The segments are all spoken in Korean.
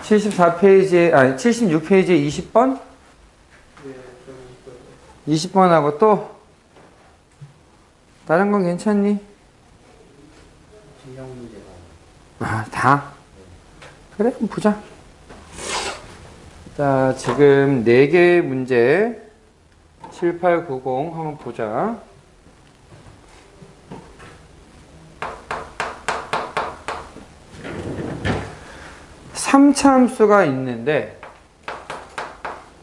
74페이지에, 아니, 76페이지에 20번? 20번하고 또, 다른 건 괜찮니? 신경 문제가. 아, 다? 그래, 그럼 보자. 자, 지금 4개의 문제, 7, 8, 9, 0 한번 보자. 삼차함수가 있는데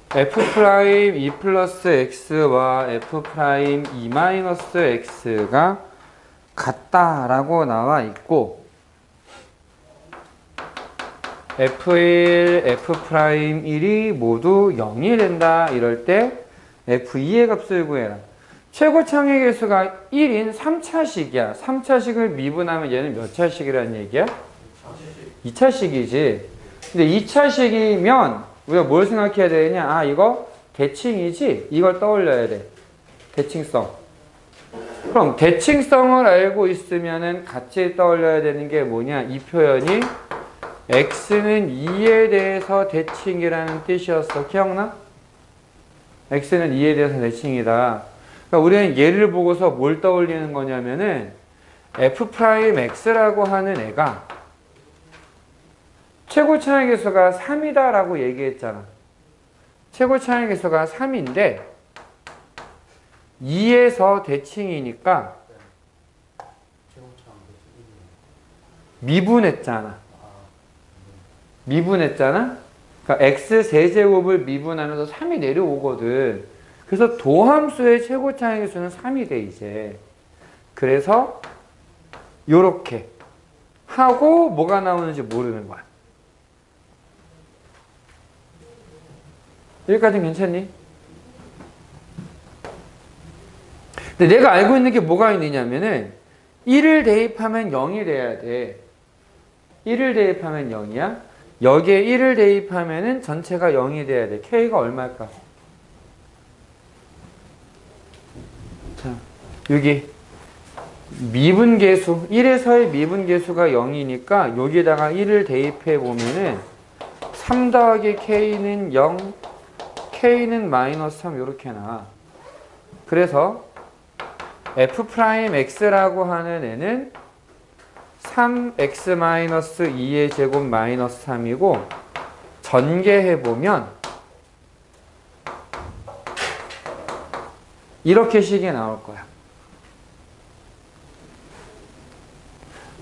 f'2 플러스 x와 f'2 마이너스 x가 같다라고 나와 있고 f1, f'1이 모두 0이 된다 이럴 때 f2의 값을 구해라. 최고 창의 개수가 1인 3차식이야. 3차식을 미분하면 얘는 몇 차식이라는 얘기야? 2차식이지. 근데 2차식이면 우리가 뭘 생각해야 되냐? 아, 이거 대칭이지? 이걸 떠올려야 돼. 대칭성. 그럼 대칭성을 알고 있으면은 같이 떠올려야 되는 게 뭐냐? 이 표현이 x는 2에 대해서 대칭이라는 뜻이었어. 기억나? x는 2에 대해서 대칭이다. 그러니까 우리는 얘를 보고서 뭘 떠올리는 거냐면은 f'x라고 하는 애가 최고 차의 개수가 3이다 라고 얘기했잖아. 최고 차의 개수가 3인데 2에서 대칭이니까 미분했잖아. 미분했잖아. 그러니까 x 세제곱을 미분하면서 3이 내려오거든. 그래서 도함수의 최고 차의 개수는 3이 돼 이제. 그래서 요렇게 하고 뭐가 나오는지 모르는 거야. 여기까지는 괜찮니? 근데 내가 알고 있는 게 뭐가 있느냐면은 1을 대입하면 0이 돼야 돼. 1을 대입하면 0이야. 여기에 1을 대입하면은 전체가 0이 돼야 돼. K가 얼마일까? 자, 여기 미분계수 1에서의 미분계수가 0이니까 여기다가 1을 대입해 보면은 3 더하기 K는 0, K는 마이너스 3 이렇게 나와. 그래서 f'x라고 하는 애는 3x-2의 제곱 마이너스 3이고 전개해보면 이렇게 식이 나올 거야.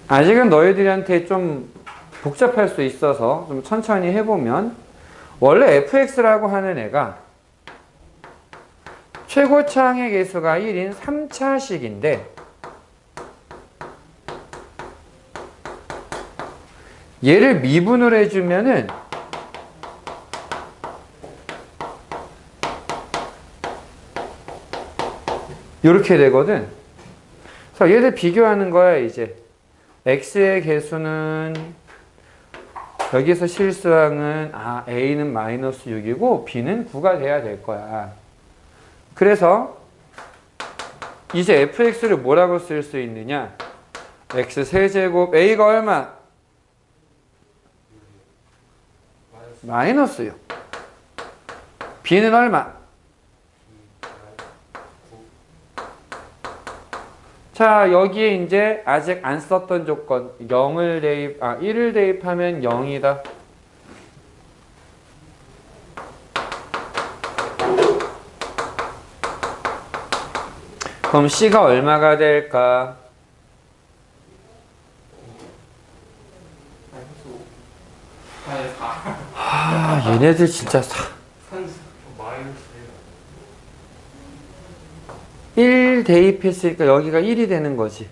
아직은 너희들한테 좀 복잡할 수 있어서 좀 천천히 해보면 원래 fx라고 하는 애가 최고차항의 개수가 1인 3차식인데 얘를 미분을 해주면은 이렇게 되거든. 그래서 얘들 비교하는 거야 이제. x의 개수는 여기서 실수항은 a는 마이너스 6이고 b는 9가 돼야 될 거야. 그래서 이제 fx를 뭐라고 쓸 수 있느냐? x 세제곱 a가 얼마? 마이너스 6. b는 얼마? 자, 여기에 이제 아직 안 썼던 조건 1을 대입하면 0이다. 그럼 C가 얼마가 될까? 얘네들 진짜 1 대입했으니까 여기가 1이 되는 거지.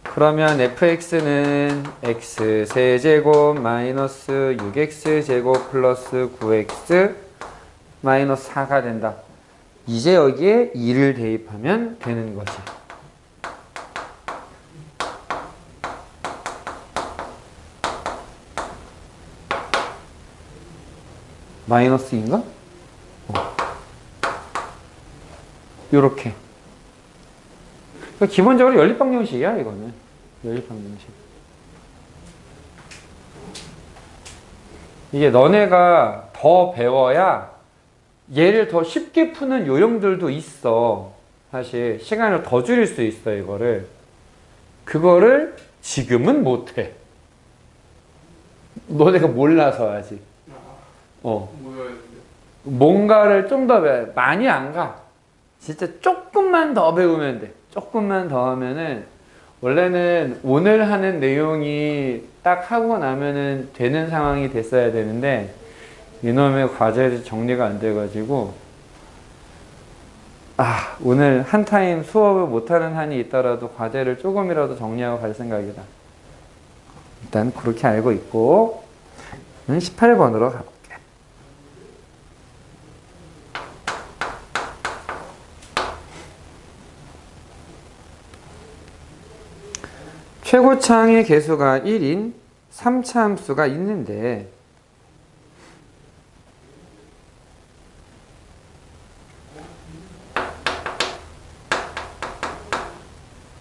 그러면 fx는 x 세제곱 마이너스 6x 제곱 플러스 9x 마이너스 4가 된다. 이제 여기에 2를 대입하면 되는 거지. 마이너스인가? 요렇게. 그러니까 기본적으로 연립방정식이야, 이거는. 연립방정식. 이게 너네가 더 배워야 얘를 더 쉽게 푸는 요령들도 있어. 사실 시간을 더 줄일 수 있어 이거를. 그거를 지금은 못해. 너네가 몰라서 아직. 뭐야? 뭔가를 좀 더 많이 안 가. 진짜 조금만 더 배우면 돼. 조금만 더 하면은 원래는 오늘 하는 내용이 딱 하고 나면은 되는 상황이 됐어야 되는데 이놈의 과제를 정리가 안 돼가지고 오늘 한 타임 수업을 못하는 한이 있더라도 과제를 조금이라도 정리하고 갈 생각이다. 일단 그렇게 알고 있고 18번으로 가볼게. 최고차항의 개수가 1인 3차 함수가 있는데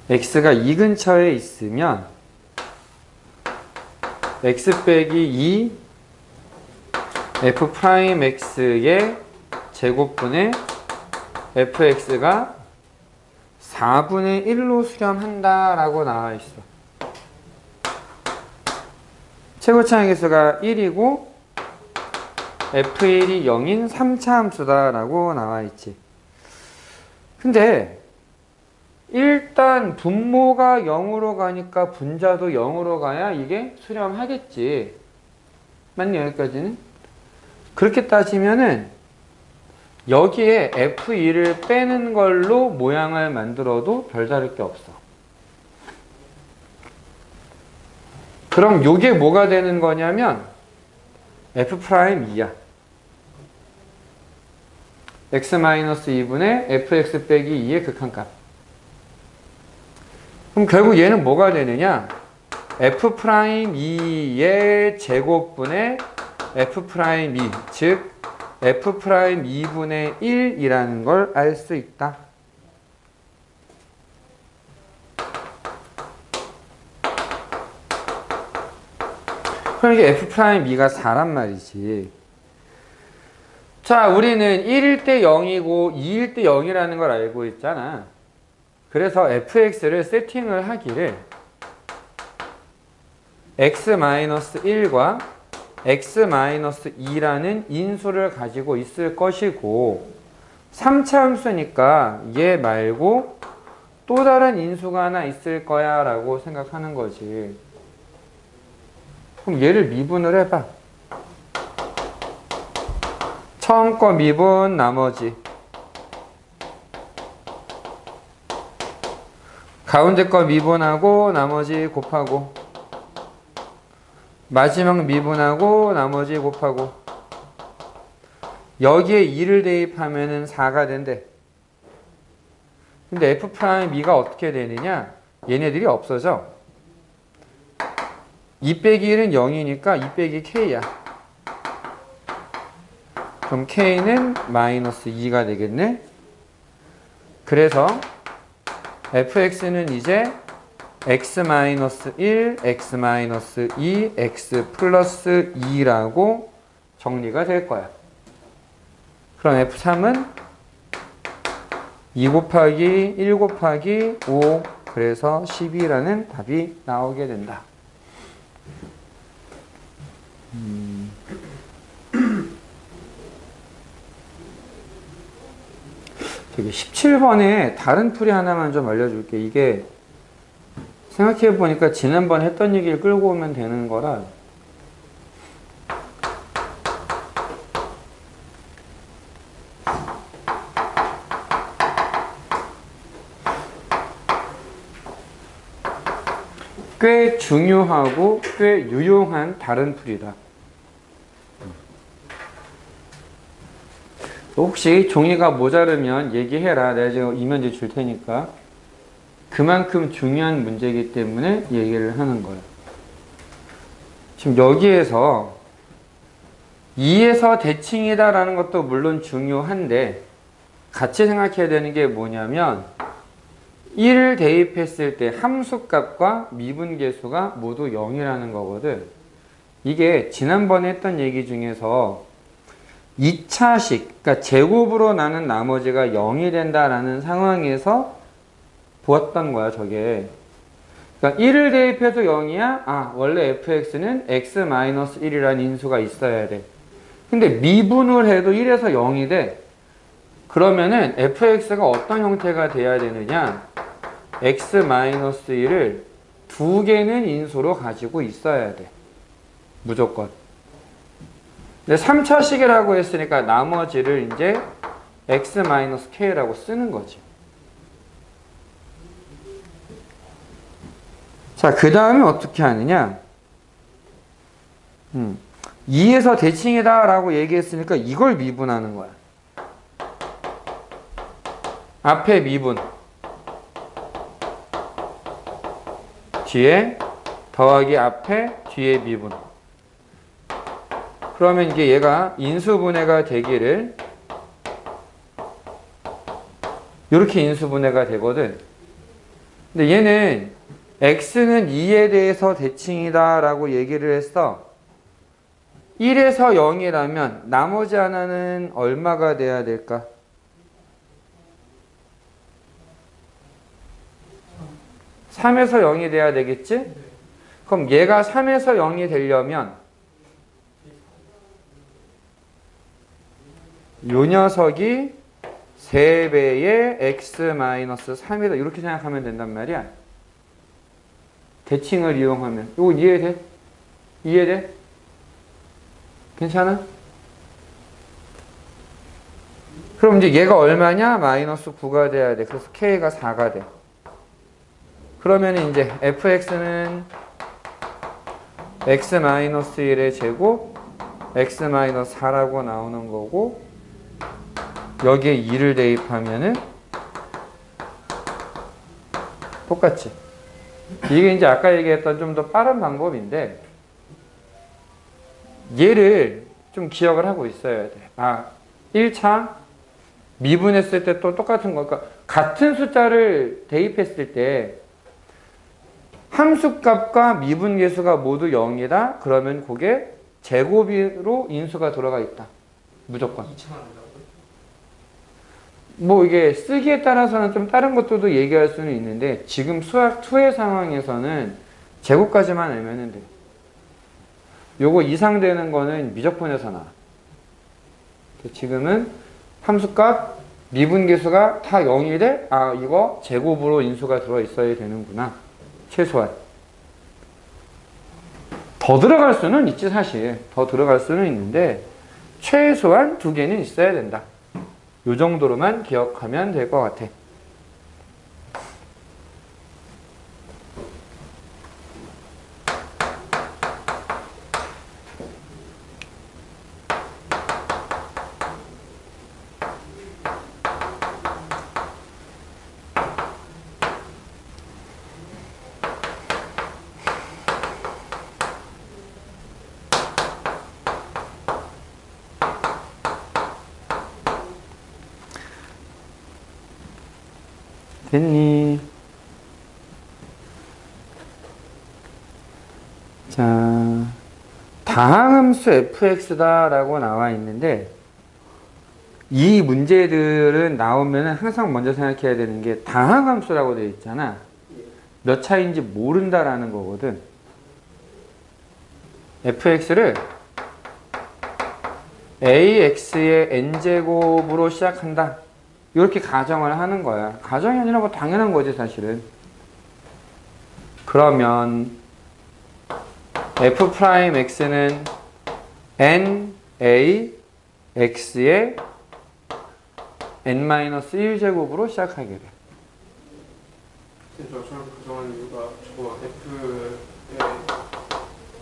x가 2 근처에 있으면 x 빼기 2 f 프라임 x의 제곱분의 fx가 4분의 1로 수렴한다 라고 나와 있어. 최고차항 개수가 1이고 f1이 0인 3차 함수다 라고 나와 있지. 근데 일단 분모가 0으로 가니까 분자도 0으로 가야 이게 수렴하겠지. 맞니? 여기까지는? 그렇게 따지면은 여기에 f2를 빼는 걸로 모양을 만들어도 별다를 게 없어. 그럼 요게 뭐가 되는 거냐면 f'2야. x-2분의 fx 빼기 2의 극한값. 그럼 결국 얘는 뭐가 되느냐? f'2의 제곱분의 f'2, 즉 f'2분의 1이라는 걸 알 수 있다. 그럼 이게 f'2가 4란 말이지. 자, 우리는 1일 때 0이고 2일 때 0이라는 걸 알고 있잖아. 그래서 fx를 세팅을 하기를 x-1과 x-2라는 인수를 가지고 있을 것이고 3차 함수니까 얘 말고 또 다른 인수가 하나 있을 거야 라고 생각하는 거지. 그럼 얘를 미분을 해봐. 처음 거 미분 나머지 가운데 거 미분하고 나머지 곱하고 마지막 미분하고 나머지 곱하고 여기에 2를 대입하면은 4가 된대. 근데 f'2가 어떻게 되느냐? 얘네들이 없어져. 2 빼기 1은 0이니까 2 빼기 k야. 그럼 k는 마이너스 2가 되겠네. 그래서 fx는 이제 x-1, x-2, x 플러스 2라고 정리가 될 거야. 그럼 f3은 2 곱하기 1 곱하기 5, 그래서 12라는 답이 나오게 된다. 저기 17번에 다른 풀이 하나만 좀 알려줄게. 이게 생각해보니까 지난번 했던 얘기를 끌고 오면 되는 거라. 꽤 중요하고 꽤 유용한 다른 풀이다. 혹시 종이가 모자르면 얘기해라. 내가 지금 이면지 줄 테니까. 그만큼 중요한 문제이기 때문에 얘기를 하는 거예요. 지금 여기에서 2에서 대칭이다 라는 것도 물론 중요한데 같이 생각해야 되는 게 뭐냐면 1을 대입했을 때 함수값과 미분계수가 모두 0이라는 거거든. 이게 지난번에 했던 얘기 중에서 2차식, 그러니까 제곱으로 나눈 나머지가 0이 된다라는 상황에서 보았던 거야, 저게. 그러니까 1을 대입해도 0이야? 아, 원래 fx는 x-1이라는 인수가 있어야 돼. 근데 미분을 해도 1에서 0이 돼. 그러면은 fx가 어떤 형태가 돼야 되느냐? x-1을 두 개는 인수로 가지고 있어야 돼. 무조건. 근데 3차식이라고 했으니까 나머지를 이제 x-k라고 쓰는 거지. 자, 그 다음에 어떻게 하느냐? 2에서 대칭이다 라고 얘기했으니까 이걸 미분하는 거야. 앞에 미분, 뒤에 더하기 앞에 뒤에 미분. 그러면 이게 얘가 인수분해가 되기를 이렇게 인수분해가 되거든. 근데 얘는 x는 2에 대해서 대칭이다 라고 얘기를 했어. 1에서 0이라면 나머지 하나는 얼마가 돼야 될까? 3에서 0이 돼야 되겠지? 그럼 얘가 3에서 0이 되려면 요 녀석이 3배의 x-3이다. 이렇게 생각하면 된단 말이야. 대칭을 이용하면. 이거 이해돼? 이해돼? 괜찮아? 그럼 이제 얘가 얼마냐? 마이너스 9가 돼야 돼. 그래서 k가 4가 돼. 그러면 이제 fx는 x-1의 제곱 x-4라고 나오는 거고, 여기에 2를 대입하면은 똑같지. 이게 이제 아까 얘기했던 좀 더 빠른 방법인데, 얘를 좀 기억을 하고 있어야 돼. 아, 1차 미분했을 때 또 똑같은 거. 그러니까 같은 숫자를 대입했을 때 함수값과 미분계수가 모두 0이다. 그러면 그게 제곱으로 인수가 들어가 있다. 무조건. 뭐 이게 쓰기에 따라서는 좀 다른 것들도 얘기할 수는 있는데, 지금 수학 2의 상황에서는 제곱까지만 알면 돼. 요거 이상 되는 거는 미적분에서 나와. 지금은 함수값, 미분계수가 다 0이 돼? 아, 이거 제곱으로 인수가 들어있어야 되는구나. 최소한. 더 들어갈 수는 있지, 사실. 더 들어갈 수는 있는데 최소한 2개는 있어야 된다. 요 정도로만 기억하면 될 것 같아. 됐니? 자, 다항함수 fx다 라고 나와 있는데, 이 문제들은 나오면 항상 먼저 생각해야 되는 게 다항함수라고 되어 있잖아. 몇 차인지 모른다라는 거거든. fx를 ax의 n제곱으로 시작한다. 이렇게 가정을 하는 거야. 가정이 아니라 뭐 당연한 거지, 사실은. 그러면 f'x는 n, a, x의 n-1제곱으로 시작하게 돼. 저렇게 가정한 이유가 저거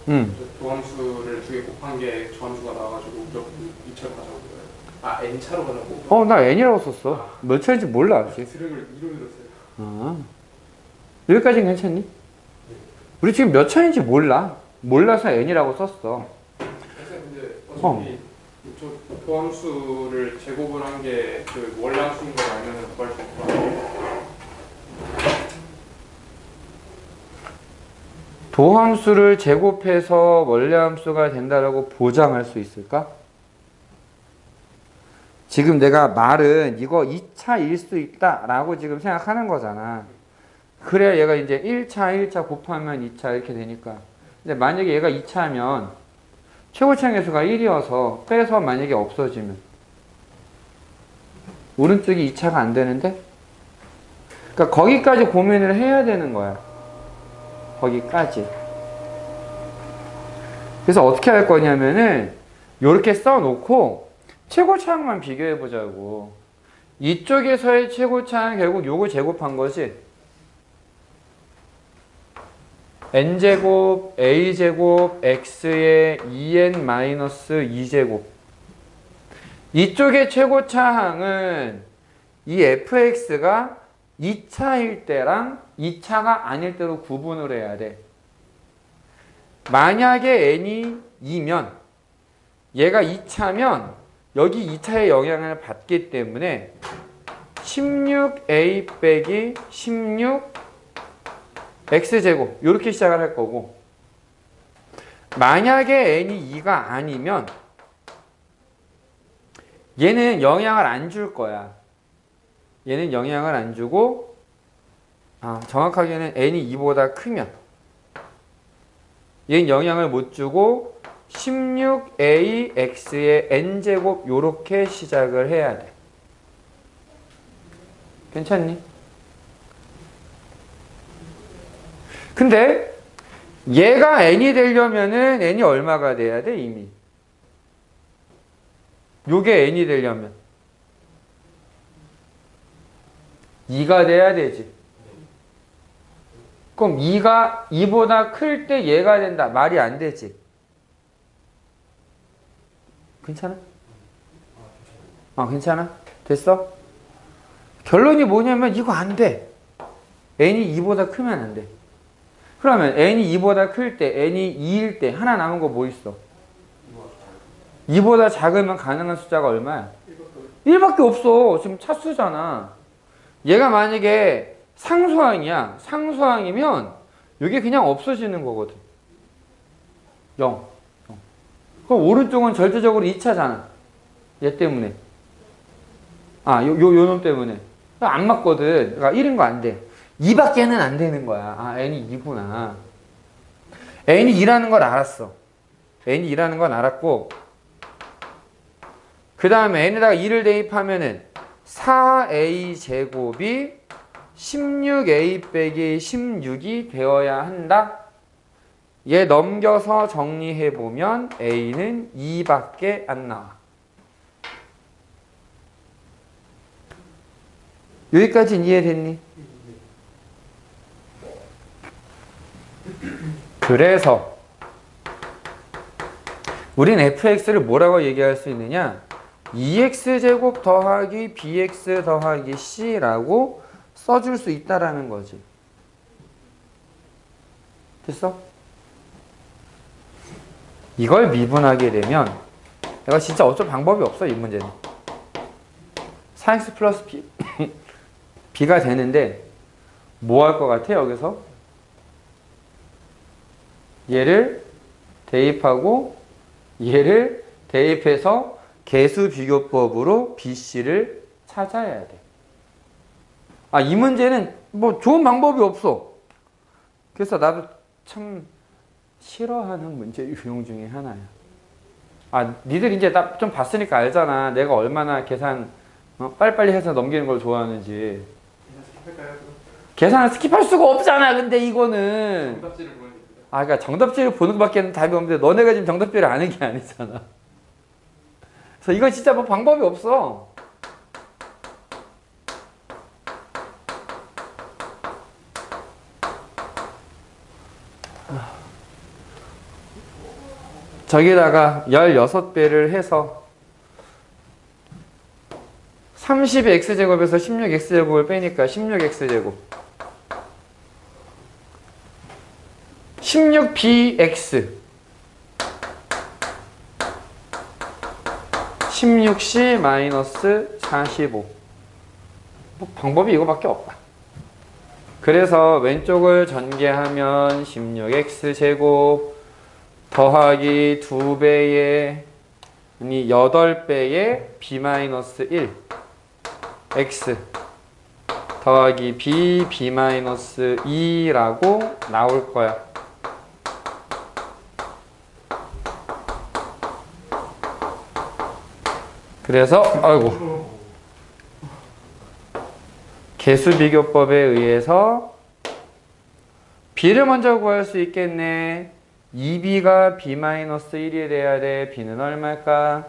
F의 도함수를 두 개 곱한 게 저함수가 나와가지고 무조건 2차로 가져온 거예요. 아, N차로 가져온 나 n이라고 썼어. 몇 차인지 몰라, 아직. 드랙을 2로 밀었어요. 아, 여기까지는 괜찮니? 우리 지금 몇 차인지 몰라. 몰라서 n이라고 썼어. 근데 어차피 저 도함수를 제곱을 한 게 그 원량수인 걸 알면 구할 수 있고. 도함수를 제곱해서 원래함수가 된다라고 보장할 수 있을까? 지금 내가 말은 이거 2차일 수 있다라고 지금 생각하는 거잖아. 그래야 얘가 이제 1차 곱하면 2차 이렇게 되니까. 근데 만약에 얘가 2차면 최고차항 계수가 1이어서 빼서 만약에 없어지면 오른쪽이 2차가 안 되는데? 그러니까 거기까지 고민을 해야 되는 거야. 거기까지. 그래서 어떻게 할 거냐면은 요렇게 써놓고 최고차항만 비교해 보자고. 이쪽에서의 최고차항 결국 요거 제곱한 거지. n제곱 a제곱 x의 2n-2제곱. 이쪽의 최고차항은 이 fx가 2차일 때랑 2차가 아닐 때로 구분을 해야 돼. 만약에 n이 2면 얘가 2차면 여기 2차의 영향을 받기 때문에 16a 빼기 16 x제곱 이렇게 시작을 할 거고, 만약에 n이 2가 아니면 얘는 영향을 안 줄 거야. 얘는 영향을 안 주고, 정확하게는 n이 2보다 크면 얘는 영향을 못 주고 16ax의 n제곱 요렇게 시작을 해야 돼. 괜찮니? 근데 얘가 n이 되려면은 n이 얼마가 돼야 돼 이미? 요게 n이 되려면 2가 돼야 되지. 그럼 2가 2보다 클 때 얘가 된다. 말이 안 되지. 괜찮아? 괜찮아? 됐어? 결론이 뭐냐면 이거 안 돼. n이 2보다 크면 안 돼. 그러면 n이 2보다 클 때, n이 2일 때 하나 남은 거 뭐 있어? 2보다 작으면 가능한 숫자가 얼마야? 1밖에 없어. 지금 차수잖아. 얘가 만약에 상수항이야. 상수항이면 이게 그냥 없어지는 거거든. 0. 그럼 오른쪽은 절대적으로 2차잖아. 얘 때문에. 요 놈 때문에. 안 맞거든. 그러니까 1인 거 안 돼. 2밖에는 안 되는 거야. n이 2구나. n이 2라는 걸 알았어. n이 2라는 건 알았고, 그 다음에 n에다가 2를 대입하면은 4a 제곱이 16a 빼기 16이 되어야 한다. 얘 넘겨서 정리해보면 a는 2밖에 안 나와. 여기까지는 이해됐니? 그래서 우린 fx를 뭐라고 얘기할 수 있느냐? 2x제곱 더하기 bx 더하기 c라고 써줄 수 있다라는 거지. 됐어? 이걸 미분하게 되면 내가 진짜 어쩔 방법이 없어. 이 문제는 4x 플러스 b가 되는데 뭐 할 것 같아? 여기서 얘를 대입하고 얘를 대입해서 개수 비교법으로 BC를 찾아야 돼. 이 문제는 뭐 좋은 방법이 없어. 그래서 나도 참 싫어하는 문제 유형 중에 하나야. 니들 이제 나 좀 봤으니까 알잖아. 내가 얼마나 계산 빨리빨리 해서 넘기는 걸 좋아하는지. 계산을 스킵할 수가 없잖아. 근데 이거는 정답지를 보여드립니다. 그러니까 정답지를 보는 것밖에는 답이 없는데 너네가 지금 정답지를 아는 게 아니잖아. 그래서 이건 진짜 뭐 방법이 없어. 저기다가 16배를 해서 30x제곱에서 16x제곱을 빼니까 16x제곱 16bx 16c 마이너스 45. 뭐 방법이 이거밖에 없다. 그래서 왼쪽을 전개하면 16x제곱 더하기 2배의 아니 8배의 b-1 x 더하기 b-2라고 나올 거야. 그래서 아이고 개수비교법에 의해서 b를 먼저 구할 수 있겠네. 2b가 b-1이 돼야 돼. b는 얼마일까?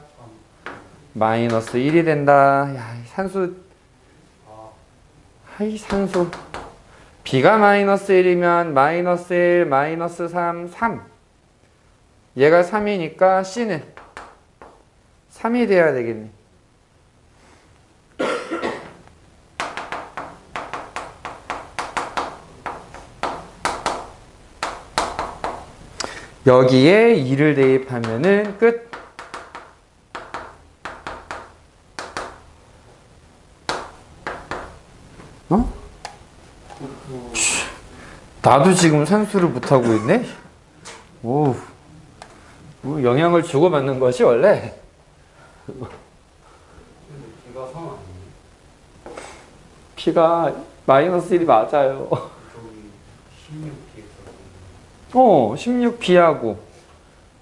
마이너스 1이 된다. 야, 이 산수. 이 산수. b가 마이너스 1이면 마이너스 1, 마이너스 3, 3. 얘가 3이니까 c는 3이 돼야 되겠네. 여기에 2를 대입하면은 끝. 어? 나도 지금 산수를 못하고 있네? 오, 뭐 영향을 주고받는 것이 원래? 비가 3 아니에요? P가 마이너스 1이 맞아요. 저기 16px 16B하고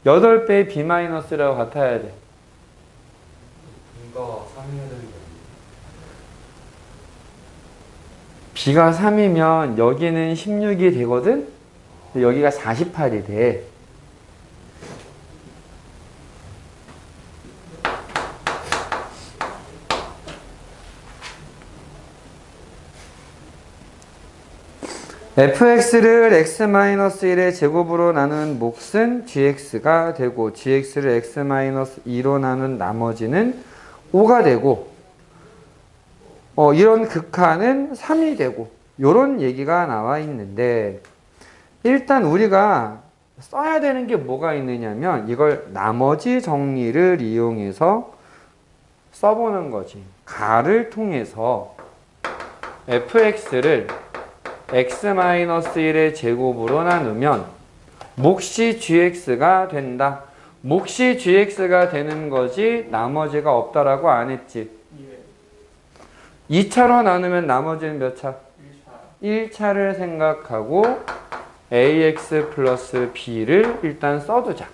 8배의 B-라고 같아야 돼. 비가 3이어야 되는 게 B가 3이면 여기는 16이 되거든? 여기가 48이 돼. fx를 x-1의 제곱으로 나눈 몫은 gx가 되고 gx를 x-2로 나눈 나머지는 5가 되고 이런 극한은 3이 되고 이런 얘기가 나와 있는데 일단 우리가 써야 되는 게 뭐가 있느냐면 이걸 나머지 정리를 이용해서 써보는 거지. 가를 통해서 fx를 x-1의 제곱으로 나누면 몫이 gx가 된다. 몫이 gx가 되는 거지 나머지가 없다라고 안 했지. 2차로 나누면 나머지는 몇 차? 1차를 생각하고 ax 플러스 b를 일단 써두자.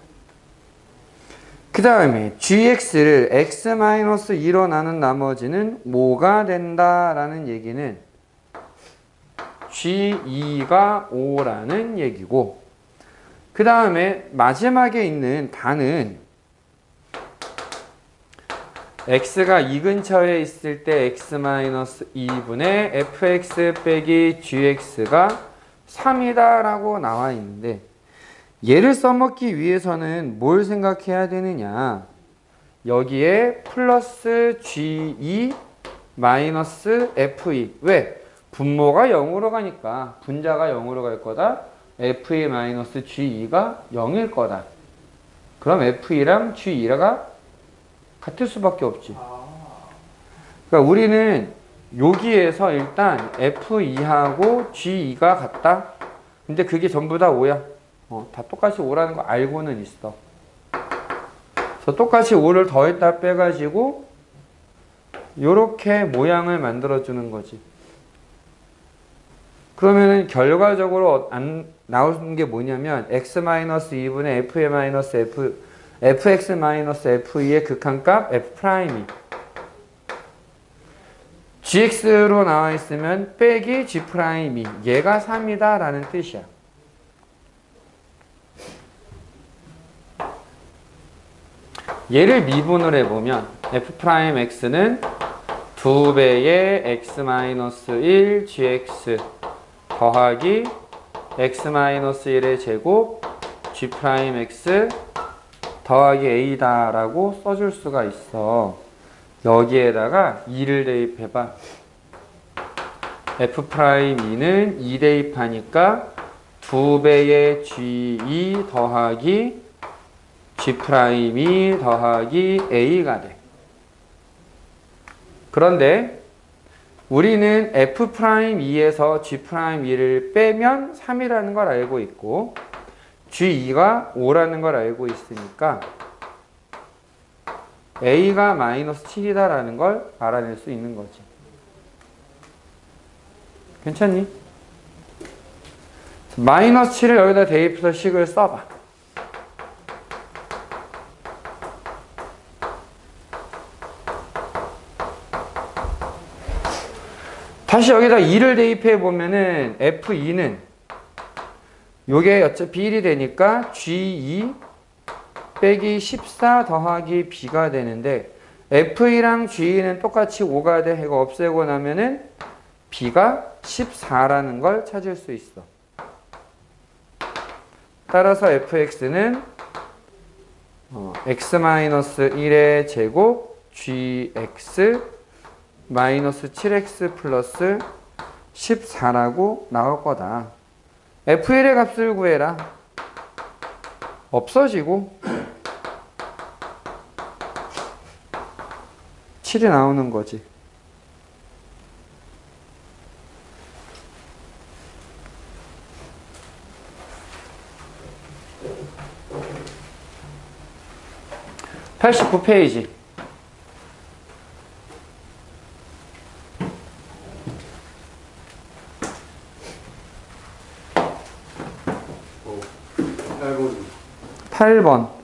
그 다음에 gx를 x-2로 나눈 나머지는 뭐가 된다라는 얘기는 G2가 5라는 얘기고 그 다음에 마지막에 있는 단은 x가 이 근처에 있을 때 x-2분의 fx 빼기 gx가 3이다 라고 나와 있는데 얘를 써먹기 위해서는 뭘 생각해야 되느냐. 여기에 플러스 g2 마이너스 f2 왜? 분모가 0으로 가니까 분자가 0으로 갈 거다. f2 마이너스 g2가 0일 거다. 그럼 f2랑 g2가 같을 수밖에 없지. 그러니까 우리는 여기에서 일단 f2하고 g2가 같다. 근데 그게 전부 다 5야. 다 똑같이 5라는 거 알고는 있어. 그래서 똑같이 5를 더했다 빼가지고 요렇게 모양을 만들어주는 거지. 그러면은 결과적으로 안 나오는 게 뭐냐면 x-2분의 fx-f2의 극한값 f'이 gx로 나와 있으면 빼기 g'이 얘가 3이다 라는 뜻이야. 얘를 미분을 해보면 f'x는 2배의 x-1 gx 더하기 x-1의 제곱 g'x 더하기 a다 라고 써줄 수가 있어. 여기에다가 2를 대입해봐. f'E는 2 대입하니까 2배의 g2 더하기 g' 더하기 a가 돼. 그런데 우리는 F'2에서 G'2를 빼면 3이라는 걸 알고 있고 G2가 5라는 걸 알고 있으니까 A가 마이너스 7이다라는 걸 알아낼 수 있는 거지. 괜찮니? 마이너스 7을 여기다 대입해서 식을 써봐. 다시 여기다 2를 대입해 보면은 F2는 요게 어차피 1이 되니까 G2 빼기 14 더하기 B가 되는데 F2랑 G2는 똑같이 5가 돼. 이거 없애고 나면은 B가 14라는 걸 찾을 수 있어. 따라서 fx는 x-1의 제곱 gx 마이너스 7x 플러스 14라고 나올 거다. f1의 값을 구해라. 없어지고 7이 나오는 거지. (89페이지) (8번)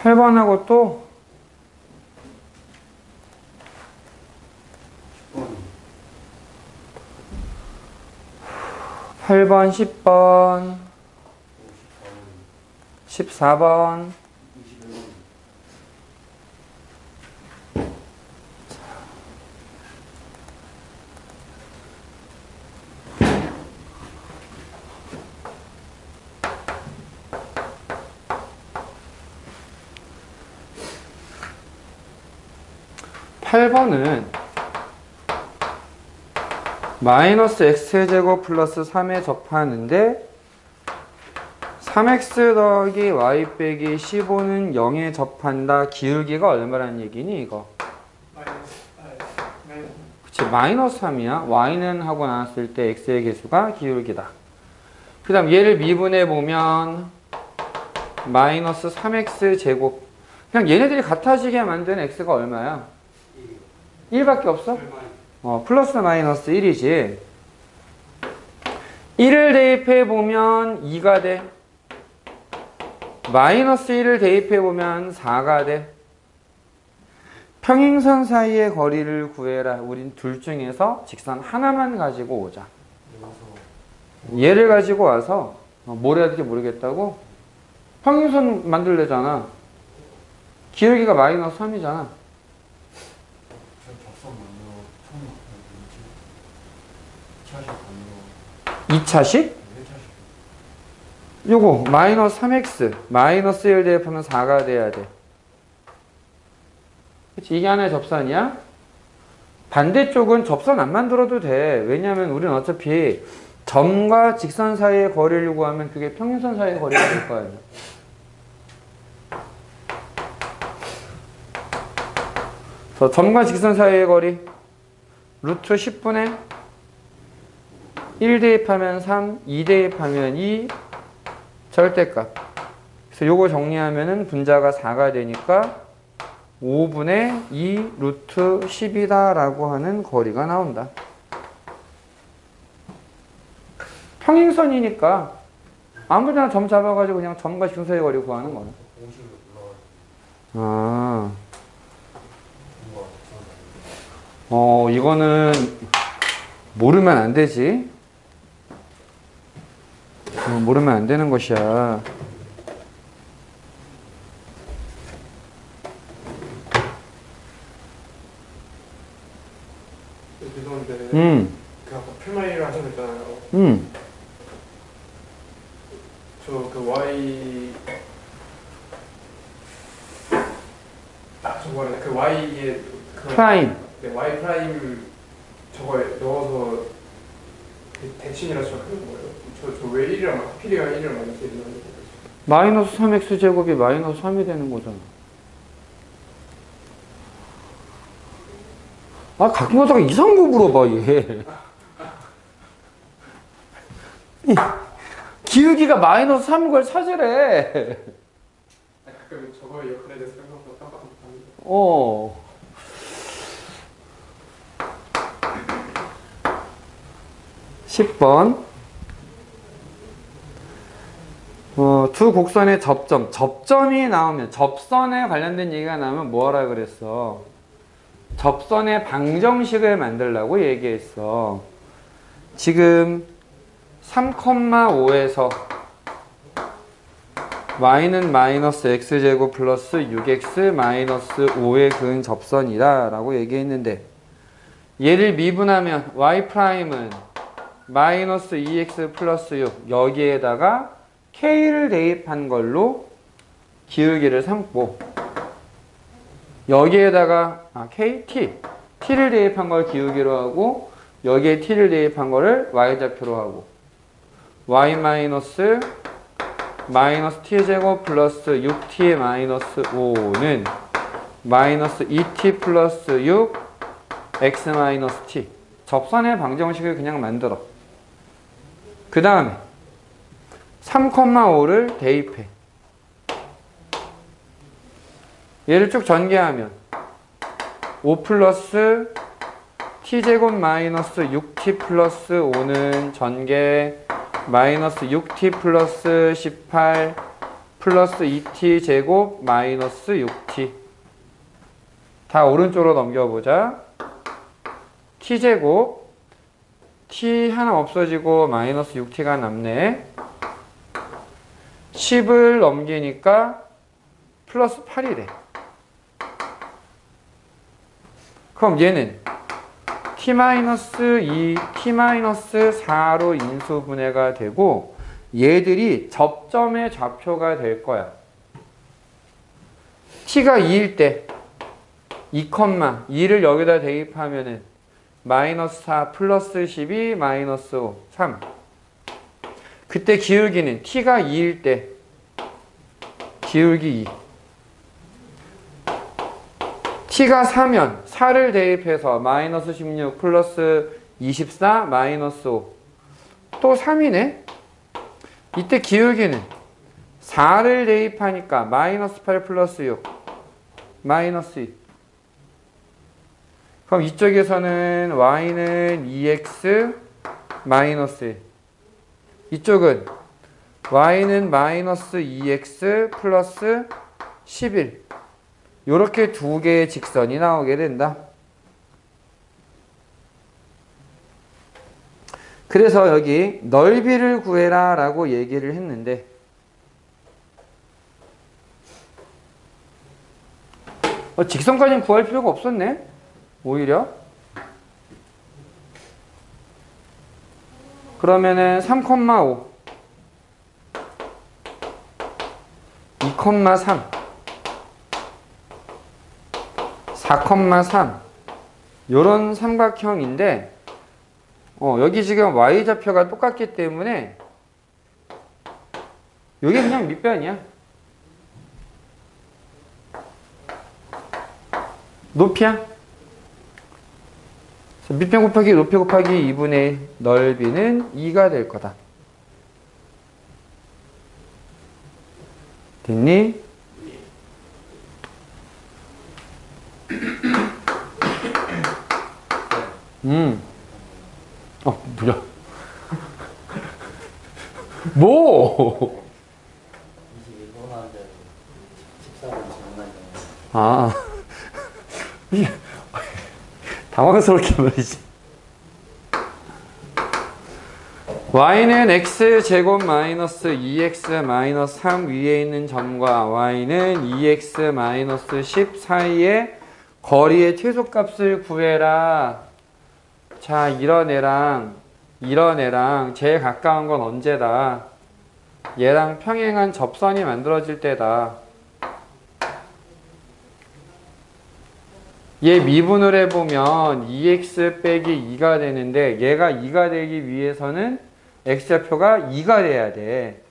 8번하고 또 8번, 10번, 14번, 8번은 마이너스 x제곱 플러스 3에 접하는데 3x 더하기 y 빼기 15는 0에 접한다. 기울기가 얼마란 얘기니 이거? 그치, 마이너스 3이야. y는 하고 나왔을 때 x의 개수가 기울기다. 그 다음 얘를 미분해 보면 마이너스 3x 제곱. 그냥 얘네들이 같아지게 만드는 x가 얼마야? 1밖에 없어? 플러스 마이너스 1이지. 1을 대입해 보면 2가 돼. 마이너스 1을 대입해 보면 4가 돼. 평행선 사이의 거리를 구해라. 우린 둘 중에서 직선 하나만 가지고 오자. 얘를 가지고 와서 뭘 해야 될지 모르겠다고? 평행선 만들래잖아. 기울기가 마이너스 3이잖아. 2차식? 요거 마이너스 3x 마이너스 1 대입하면 4가 돼야 돼. 그치? 이게 하나의 접선이야? 반대쪽은 접선 안 만들어도 돼. 왜냐면 우리는 어차피 점과 직선 사이의 거리를 구하면 그게 평행선 사이의 거리가 될 거 아니야. 그래서 점과 직선 사이의 거리 루트 10분의 1 대입하면 3, 2 대입하면 2, 절대값. 그래서 요거 정리하면은 분자가 4가 되니까 5분의 2 루트 10이다 라고 하는 거리가 나온다. 평행선이니까 아무데나 점 잡아가지고 그냥 점과 직선 사이의 거리 구하는 거네. 이거는 모르면 안 되지. 모르면 안 되는 것이야. 죄송한데 음, 그 아까 풀마이를 하셨잖아요. 저 그 Y 저거 그 Y에 그 프라임. 네, Y 프라임 저거에 넣어서 대칭이라 저 하는 거예요. 저 왜 1이랑 하필이면 1이랑 마이너스 1이 나는 거예요. 마이너스 3x 제곱이 마이너스 3이 되는 거잖아. 아, 가끔 가다가 이상한 거 물어봐, 얘. 기울기가 마이너스 3인 걸 찾으래. 가끔 저거의 역할에 대해서 생각보다 깜빡 못합니다. 10번. 두 곡선의 접점. 접점이 나오면, 접선에 관련된 얘기가 나오면 뭐 하라 그랬어? 접선의 방정식을 만들라고 얘기했어. 지금 3,5에서 y는 마이너스 x제곱 플러스 6x 마이너스 5에 그은 접선이다 라고 얘기했는데, 얘를 미분하면 y'은 마이너스 2x 플러스 6 여기에다가 k를 대입한 걸로 기울기를 삼고, 여기에다가 k, t를 대입한 걸 기울기로 하고, 여기에 t를 대입한 거를 y좌표로 하고, y 마이너스 t제곱 플러스 6t 마이너스 5는 마이너스 2t 플러스 6 x 마이너스 t. 접선의 방정식을 그냥 만들어. 그 다음에 3,5를 대입해. 얘를 쭉 전개하면 5 플러스 t제곱 마이너스 6t 플러스 5는 전개 마이너스 6t 플러스 18 플러스 2t 제곱 마이너스 6t. 다 오른쪽으로 넘겨보자. t제곱 t 하나 없어지고 마이너스 6t가 남네. 10을 넘기니까 플러스 8이래. 그럼 얘는 t-2, t-4로 인수분해가 되고, 얘들이 접점의 좌표가 될 거야. t가 2일 때 2,2를 여기다 대입하면은 마이너스 4 플러스 12 마이너스 5 3. 그때 기울기는 t가 2일 때 기울기 2, t가 4면 4를 대입해서 마이너스 16 플러스 24 마이너스 5 또 3이네. 이때 기울기는 4를 대입하니까 마이너스 8 플러스 6 마이너스 2. 그럼 이쪽에서는 y는 2x 마이너스 1, 이쪽은 y는 마이너스 2x 플러스 11. 요렇게 두 개의 직선이 나오게 된다. 그래서 여기 넓이를 구해라 라고 얘기를 했는데, 직선까지는 구할 필요가 없었네. 오히려 그러면은 3,5 2,3 4,3 요런 삼각형인데, 여기 지금 y좌표가 똑같기 때문에 요게 그냥 밑변이야. 높이야. 밑변 곱하기 높이 곱하기 2분의 넓이는 2가 될 거다. 됐니? 뭐야? 뭐? 22분 하는데 14분 지났나요? 아. 당황스럽게 말이지. y는 x제곱 마이너스 2x 마이너스 3 위에 있는 점과 y는 2x 마이너스 10 사이의 거리의 최소값을 구해라. 자, 이런 애랑 제일 가까운 건 언제다? 얘랑 평행한 접선이 만들어질 때다. 얘 미분을 해보면 2x 빼기 2가 되는데 얘가 2가 되기 위해서는 x좌표가 2가 돼야 돼.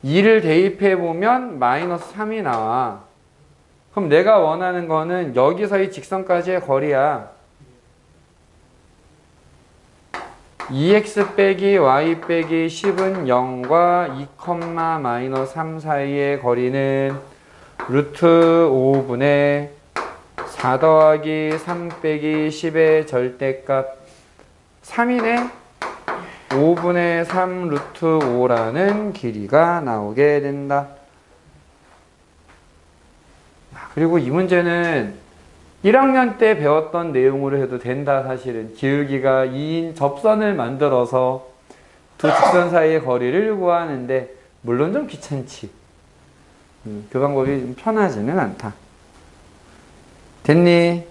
2를 대입해보면 마이너스 3이 나와. 그럼 내가 원하는 거는 여기서 이 직선까지의 거리야. 2x 빼기 y 빼기 10은 0과 2, 마이너스 3 사이의 거리는 루트 5분의 4 더하기 3 빼기 10의 절대값 3이네. 5분의 3 루트 5라는 길이가 나오게 된다. 그리고 이 문제는 1학년 때 배웠던 내용으로 해도 된다. 사실은 기울기가 2인 접선을 만들어서 두 직선 사이의 거리를 구하는데 물론 좀 귀찮지. 그 방법이 좀 편하지는 않다. 됐니?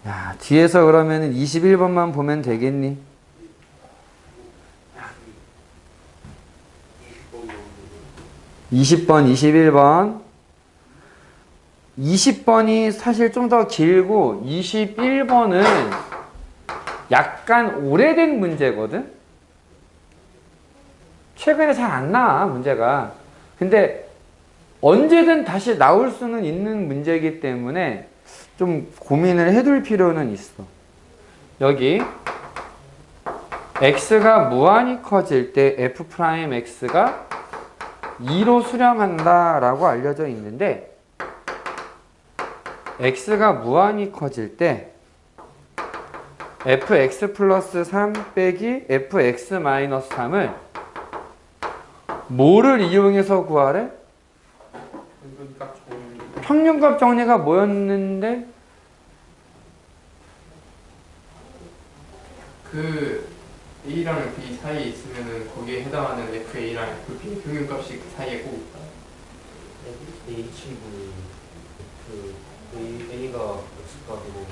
야, 뒤에서 그러면 21번만 보면 되겠니? 20번, 21번. 20번이 사실 좀 더 길고 21번은 약간 오래된 문제거든? 최근에 잘 안 나와, 문제가. 근데 언제든 다시 나올 수는 있는 문제이기 때문에 좀 고민을 해둘 필요는 있어. 여기 x가 무한히 커질 때 f'x가 2로 수렴한다 라고 알려져 있는데 x가 무한히 커질 때 fx 플러스 3 빼기 fx 마이너스 3을 뭐를 이용해서 구하래? 평균값 정리가 뭐였는데? 그 A랑 B 사이에 있으면은 거기에 해당하는 FA랑 FB 평균값이 그 사이에 꼭 있다. A 친구 그 A가 X값이고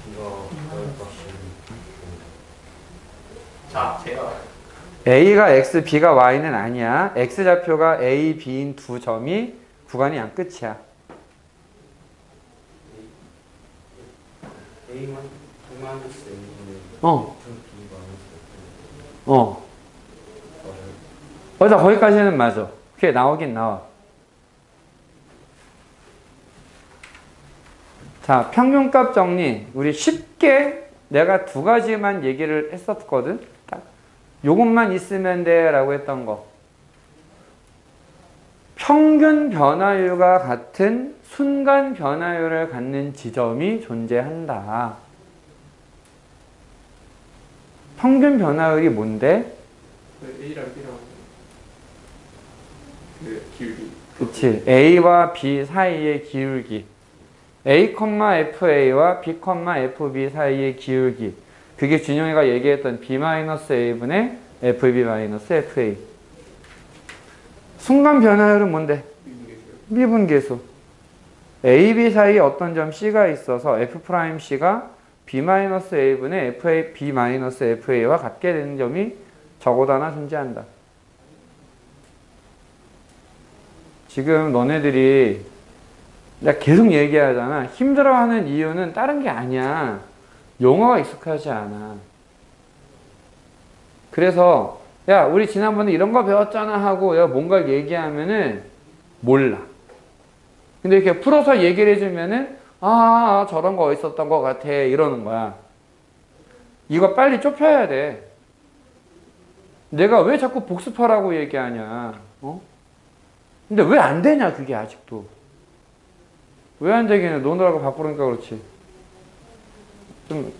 B가 Y값이. 자, 제가 A가 X, B가 Y는 아니야. X좌표가 A, B인 두 점이 구간이 양 끝이야. A만 마이너스 A는 어. B 마이너스 어. 맞아, 거기까지는 맞아. 그게 나오긴 나와. 자, 평균값 정리. 우리 쉽게 내가 두 가지만 얘기를 했었거든. 딱 요것만 있으면 돼 라고 했던 거. 평균 변화율과 같은 순간 변화율을 갖는 지점이 존재한다. 평균 변화율이 뭔데? 그 A랑 B랑 그 기울기. 그치. A와 B 사이의 기울기. A, FA와 B, FB 사이의 기울기. 그게 준영이가 얘기했던 B-A분의 FB-FA. 순간 변화율은 뭔데? 미분계수. A, B 사이에 어떤 점 C가 있어서 F'C가 B-A분의 B-FA와 같게 되는 점이 적어도 하나 존재한다. 지금 너네들이 내가 계속 얘기하잖아. 힘들어하는 이유는 다른 게 아니야. 용어가 익숙하지 않아. 그래서 야, 우리 지난번에 이런 거 배웠잖아 하고 내가 뭔가를 얘기하면은 몰라. 근데 이렇게 풀어서 얘기를 해주면은 저런 거 있었던 것 같아 이러는 거야. 이거 빨리 좁혀야 돼. 내가 왜 자꾸 복습하라고 얘기하냐. 근데 왜 안 되냐 그게 아직도. 왜 안 되겠냐. 노느라고 바쁘니까 그렇지. 좀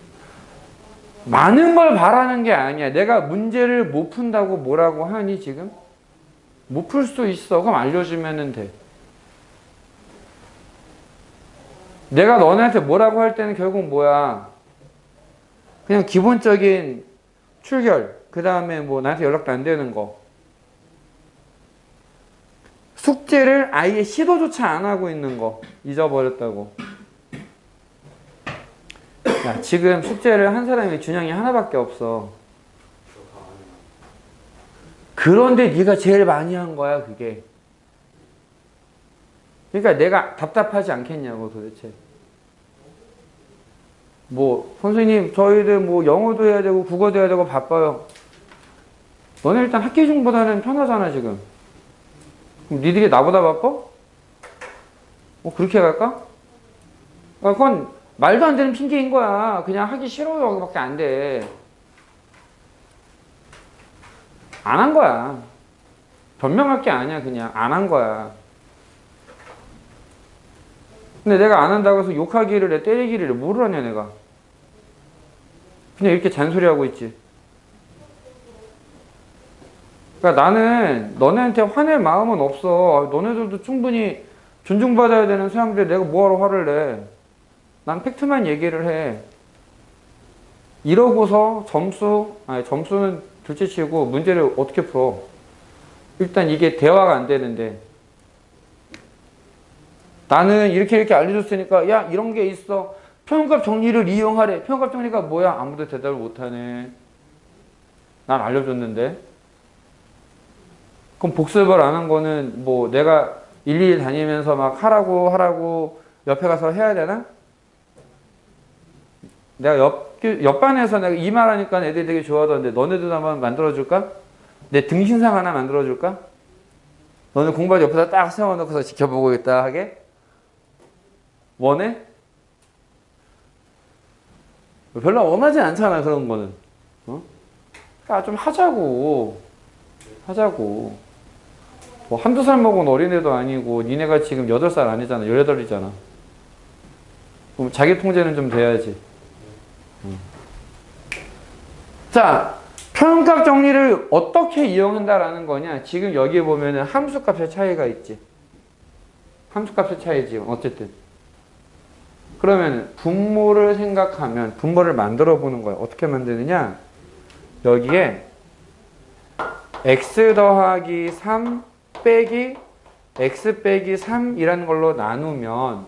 많은 걸 바라는 게 아니야. 내가 문제를 못 푼다고 뭐라고 하니 지금? 못 풀 수 있어. 그럼 알려주면 돼. 내가 너네한테 뭐라고 할 때는 결국 뭐야? 그냥 기본적인 출결, 그 다음에 뭐 나한테 연락도 안 되는 거. 숙제를 아예 시도조차 안 하고 있는 거. 잊어버렸다고. 야, 지금 숙제를 한 사람이 준영이 하나밖에 없어. 그런데 네가 제일 많이 한 거야, 그게. 그러니까 내가 답답하지 않겠냐고, 도대체. 뭐 선생님 저희들 뭐 영어도 해야 되고 국어도 해야 되고 바빠요. 너네 일단 학기 중보다는 편하잖아 지금. 그럼 니들이 나보다 바빠? 그렇게 갈까? 그건 말도 안 되는 핑계인 거야. 그냥 하기 싫어요 밖에 안 돼. 안 한 거야. 변명할 게 아니야. 그냥 안 한 거야. 근데 내가 안 한다고 해서 욕하기를 해, 때리기를 해. 뭐를 하냐 내가. 그냥 이렇게 잔소리하고 있지. 그러니까 나는 너네한테 화낼 마음은 없어. 너네들도 충분히 존중받아야 되는 사람들이 내가 뭐하러 화를 내. 난 팩트만 얘기를 해. 이러고서 점수는 둘째치고 문제를 어떻게 풀어. 일단 이게 대화가 안 되는데 나는 이렇게 알려줬으니까 야 이런 게 있어. 표현값 정리를 이용하래. 표현값 정리가 뭐야? 아무도 대답을 못하네. 난 알려줬는데. 그럼 복습을 안 한 거는 뭐 내가 일일이 다니면서 막 하라고 옆에 가서 해야 되나? 내가 옆반에서 내가 이 말하니까 애들이 되게 좋아하던데 너네도 한번 만들어줄까? 내 등신상 하나 만들어줄까? 너네 공부할 옆에다 딱 세워놓고서 지켜보고 있다 하게? 원해? 별로 원하지 않잖아 그런 거는. 그러니까 좀 하자고. 뭐 한두 살 먹은 어린애도 아니고 니네가 지금 8살 아니잖아. 18이잖아. 그럼 자기 통제는 좀 돼야지. 자, 표현값 정리를 어떻게 이용한다라는 거냐. 지금 여기 보면은 함수값의 차이가 있지. 함수값의 차이지. 어쨌든. 그러면 분모를 생각하면 분모를 만들어 보는 거야. 어떻게 만드느냐. 여기에 x 더하기 3 빼기 x 빼기 3이라는 걸로 나누면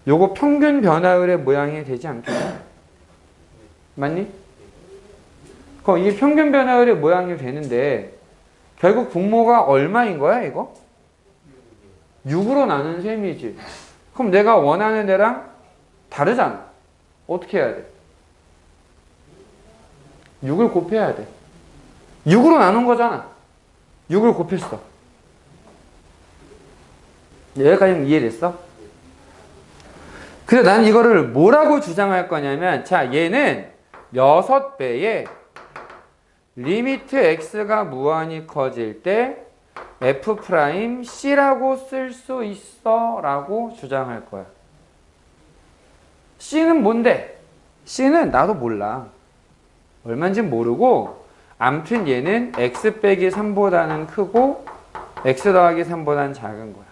요거 평균 변화율의 모양이 되지 않겠냐? 맞니? 그럼 이게 평균 변화율의 모양이 되는데 결국 분모가 얼마인 거야 이거? 6으로 나눈 셈이지. 그럼 내가 원하는 애랑 다르잖아. 어떻게 해야 돼? 6을 곱해야 돼. 6으로 나눈 거잖아. 6을 곱했어. 여기까지는 이해됐어? 그래서 나는 이거를 뭐라고 주장할 거냐면, 자, 얘는 6배에 리미트 x가 무한히 커질 때 f'C라고 쓸 수 있어 라고 주장할 거야. C는 뭔데? C는 나도 몰라. 얼마인지 모르고 암튼 얘는 x 빼기 3보다는 크고 x 더하기 3보다는 작은 거야.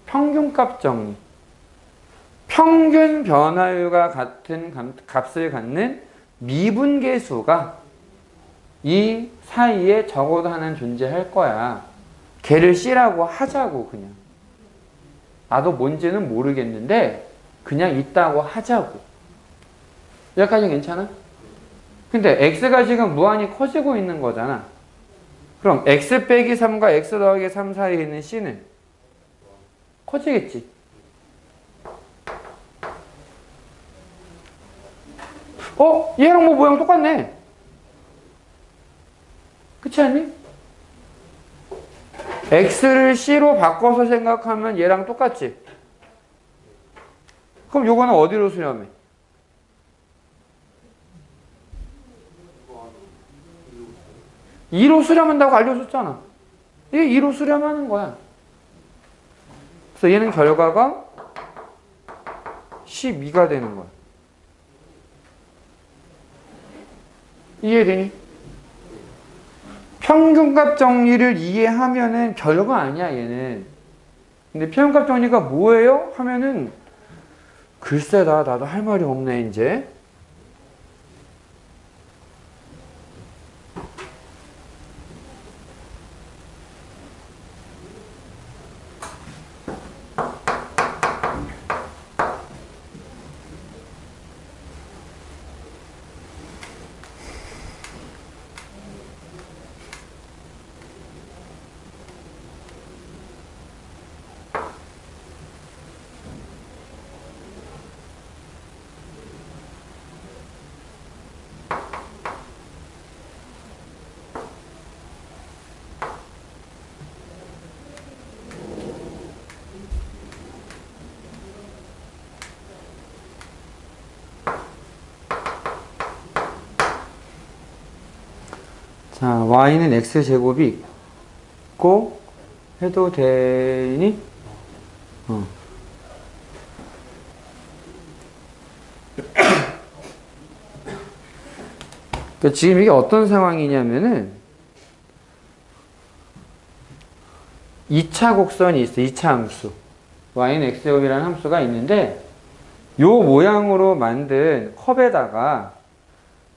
평균값 정리. 평균 변화율과 같은 값을 갖는 미분계수가 이 사이에 적어도 하나는 존재할 거야. 걔를 C라고 하자고 그냥. 나도 뭔지는 모르겠는데 그냥 있다고 하자고. 여기까지 괜찮아? 근데 x가 지금 무한히 커지고 있는 거잖아. 그럼 x 빼기 3과 x 더하기 3 사이에 있는 C는 커지겠지. 얘랑 뭐 모양 똑같네. 그렇지 않니? x를 c로 바꿔서 생각하면 얘랑 똑같지. 그럼 요거는 어디로 수렴해? (2로) 수렴한다고 알려줬잖아. 이게 (2로) 수렴하는 거야. 그래서 얘는 결과가 12가 되는 거야. 이해되니? 평균값 정리를 이해하면은 별거 아니야 얘는. 근데 평균값 정리가 뭐예요? 하면은 글쎄다. 나도 할 말이 없네 이제. 자, y는 x제곱이 있고 해도 되니? 그러니까 지금 이게 어떤 상황이냐면은 2차 곡선이 있어. 2차 함수. y는 x제곱이라는 함수가 있는데 요 모양으로 만든 컵에다가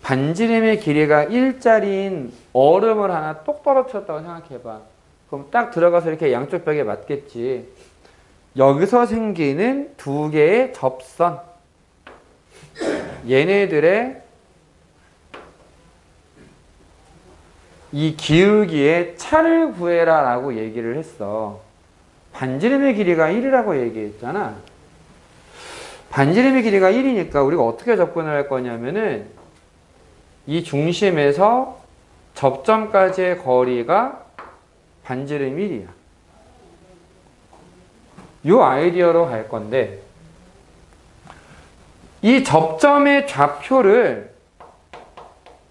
반지름의 길이가 1짜리인 얼음을 하나 똑 떨어뜨렸다고 생각해봐. 그럼 딱 들어가서 이렇게 양쪽 벽에 맞겠지. 여기서 생기는 두 개의 접선. 얘네들의 이 기울기의 차를 구해라 라고 얘기를 했어. 반지름의 길이가 1이라고 얘기했잖아. 반지름의 길이가 1이니까 우리가 어떻게 접근을 할 거냐면은 이 중심에서 접점까지의 거리가 반지름 1이야. 요 아이디어로 갈 건데 이 접점의 좌표를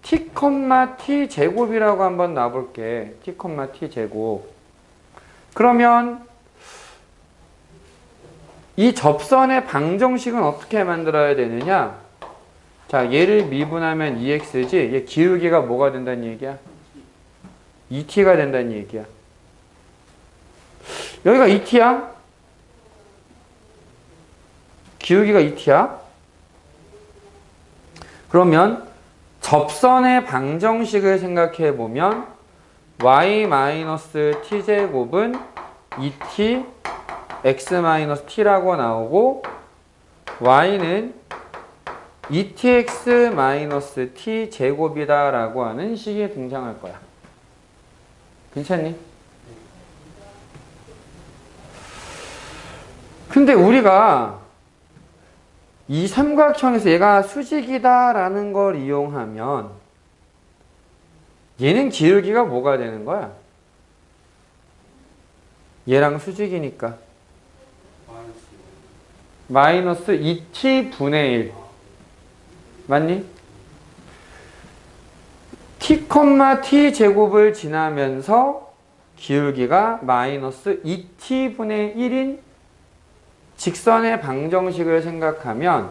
t, t 제곱이라고 한번 놔볼게. t, t 제곱. 그러면 이 접선의 방정식은 어떻게 만들어야 되느냐? 자, 얘를 미분하면 2x지. 얘 기울기가 뭐가 된다는 얘기야? 2t가 된다는 얘기야. 여기가 2t야? 기울기가 2t야? 그러면 접선의 방정식을 생각해 보면 y-t제곱은 2t x-t라고 나오고 y는 2tx-t 제곱이다 라고 하는 식이 등장할 거야. 괜찮니? 근데 우리가 이 삼각형에서 얘가 수직이다 라는 걸 이용하면 얘는 기울기가 뭐가 되는 거야? 얘랑 수직이니까 마이너스 2t분의 1 맞니? t, t 제곱을 지나면서 기울기가 마이너스 2t분의 1인 직선의 방정식을 생각하면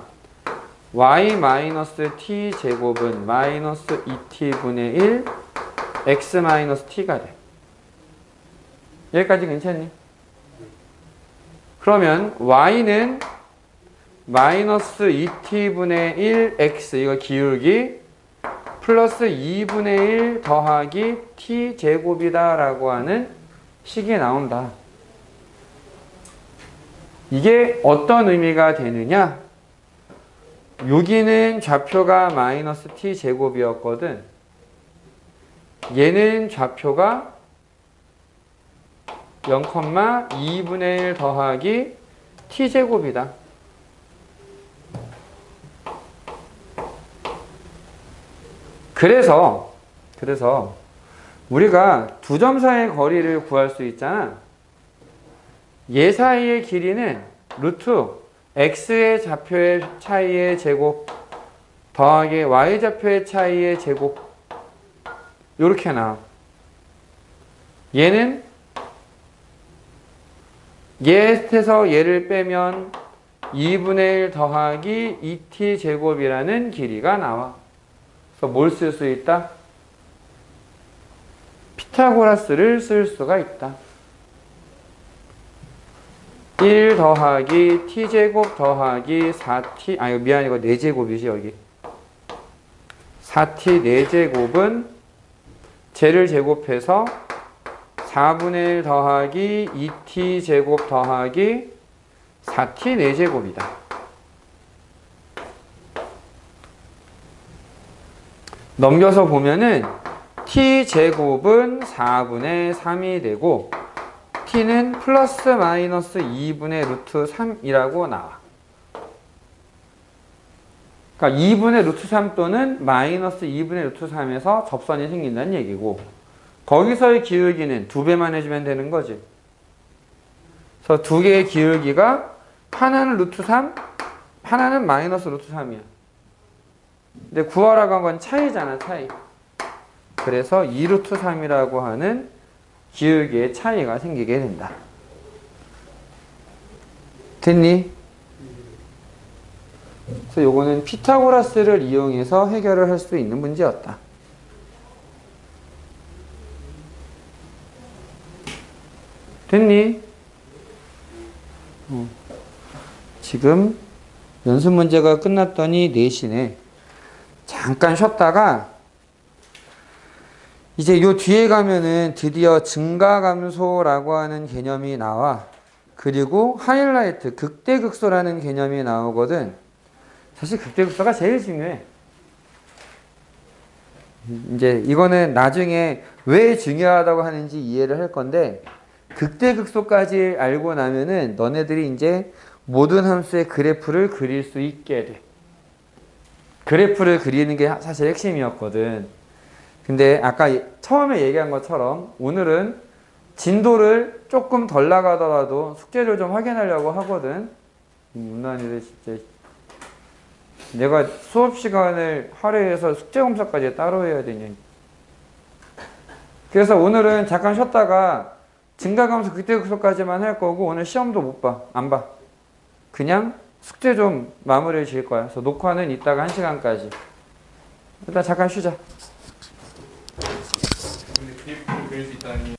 y-t 제곱은 마이너스 2t분의 1 x-t가 돼. 여기까지 괜찮니? 그러면 y는 마이너스 2t분의 1 x 이거 기울기 플러스 2분의 1 더하기 t 제곱이다 라고 하는 식이 나온다. 이게 어떤 의미가 되느냐? 여기는 좌표가 마이너스 t 제곱이었거든. 얘는 좌표가 0,2분의 1 더하기 t 제곱이다. 그래서 우리가 두 점 사이의 거리를 구할 수 있잖아. 얘 사이의 길이는 루트 x의 좌표의 차이의 제곱 더하기 y 좌표의 차이의 제곱 요렇게 나와. 얘는 얘에서 얘를 빼면 2분의 1 더하기 2t 제곱이라는 길이가 나와. 그래서 뭘 쓸 수 있다? 피타고라스를 쓸 수가 있다. 1 더하기 t제곱 더하기 4t, 이거 미안, 이거 4제곱이지, 여기. 4t 4제곱은 쟤를 제곱해서 4분의 1 더하기 2t 제곱 더하기 4t 4제곱이다. 넘겨서 보면은 t 제곱은 4분의 3이 되고 t는 플러스 마이너스 2분의 루트 3이라고 나와. 그러니까 2분의 루트 3 또는 마이너스 2분의 루트 3에서 접선이 생긴다는 얘기고, 거기서의 기울기는 2배만 해주면 되는 거지. 그래서 두 개의 기울기가 하나는 루트 3, 하나는 마이너스 루트 3이야. 근데 구하라고 한 건 차이잖아, 차이. 그래서 2루트 3이라고 하는 기울기의 차이가 생기게 된다. 됐니? 그래서 요거는 피타고라스를 이용해서 해결을 할 수 있는 문제였다. 됐니? 지금 연습 문제가 끝났더니 4시네. 잠깐 쉬었다가 이제 요 뒤에 가면은 드디어 증가감소라고 하는 개념이 나와. 그리고 하이라이트, 극대극소라는 개념이 나오거든. 사실 극대극소가 제일 중요해. 이제 이거는 나중에 왜 중요하다고 하는지 이해를 할 건데, 극대극소까지 알고 나면은 너네들이 이제 모든 함수의 그래프를 그릴 수 있게 돼. 그래프를 그리는 게 사실 핵심이었거든. 근데 아까 처음에 얘기한 것처럼 오늘은 진도를 조금 덜 나가더라도 숙제를 좀 확인하려고 하거든. 문난이들 진짜 내가 수업 시간을 할애해서 숙제 검사까지 따로 해야 되냐. 그래서 오늘은 잠깐 쉬었다가 증가감소 극대극소까지만 할 거고, 오늘 시험도 못 봐. 안 봐. 그냥 숙제 좀 마무리를 지을 거야. 그래서 녹화는 이따가 1시간까지. 일단 잠깐 쉬자. 근데 그래프를 그릴 수 있다니.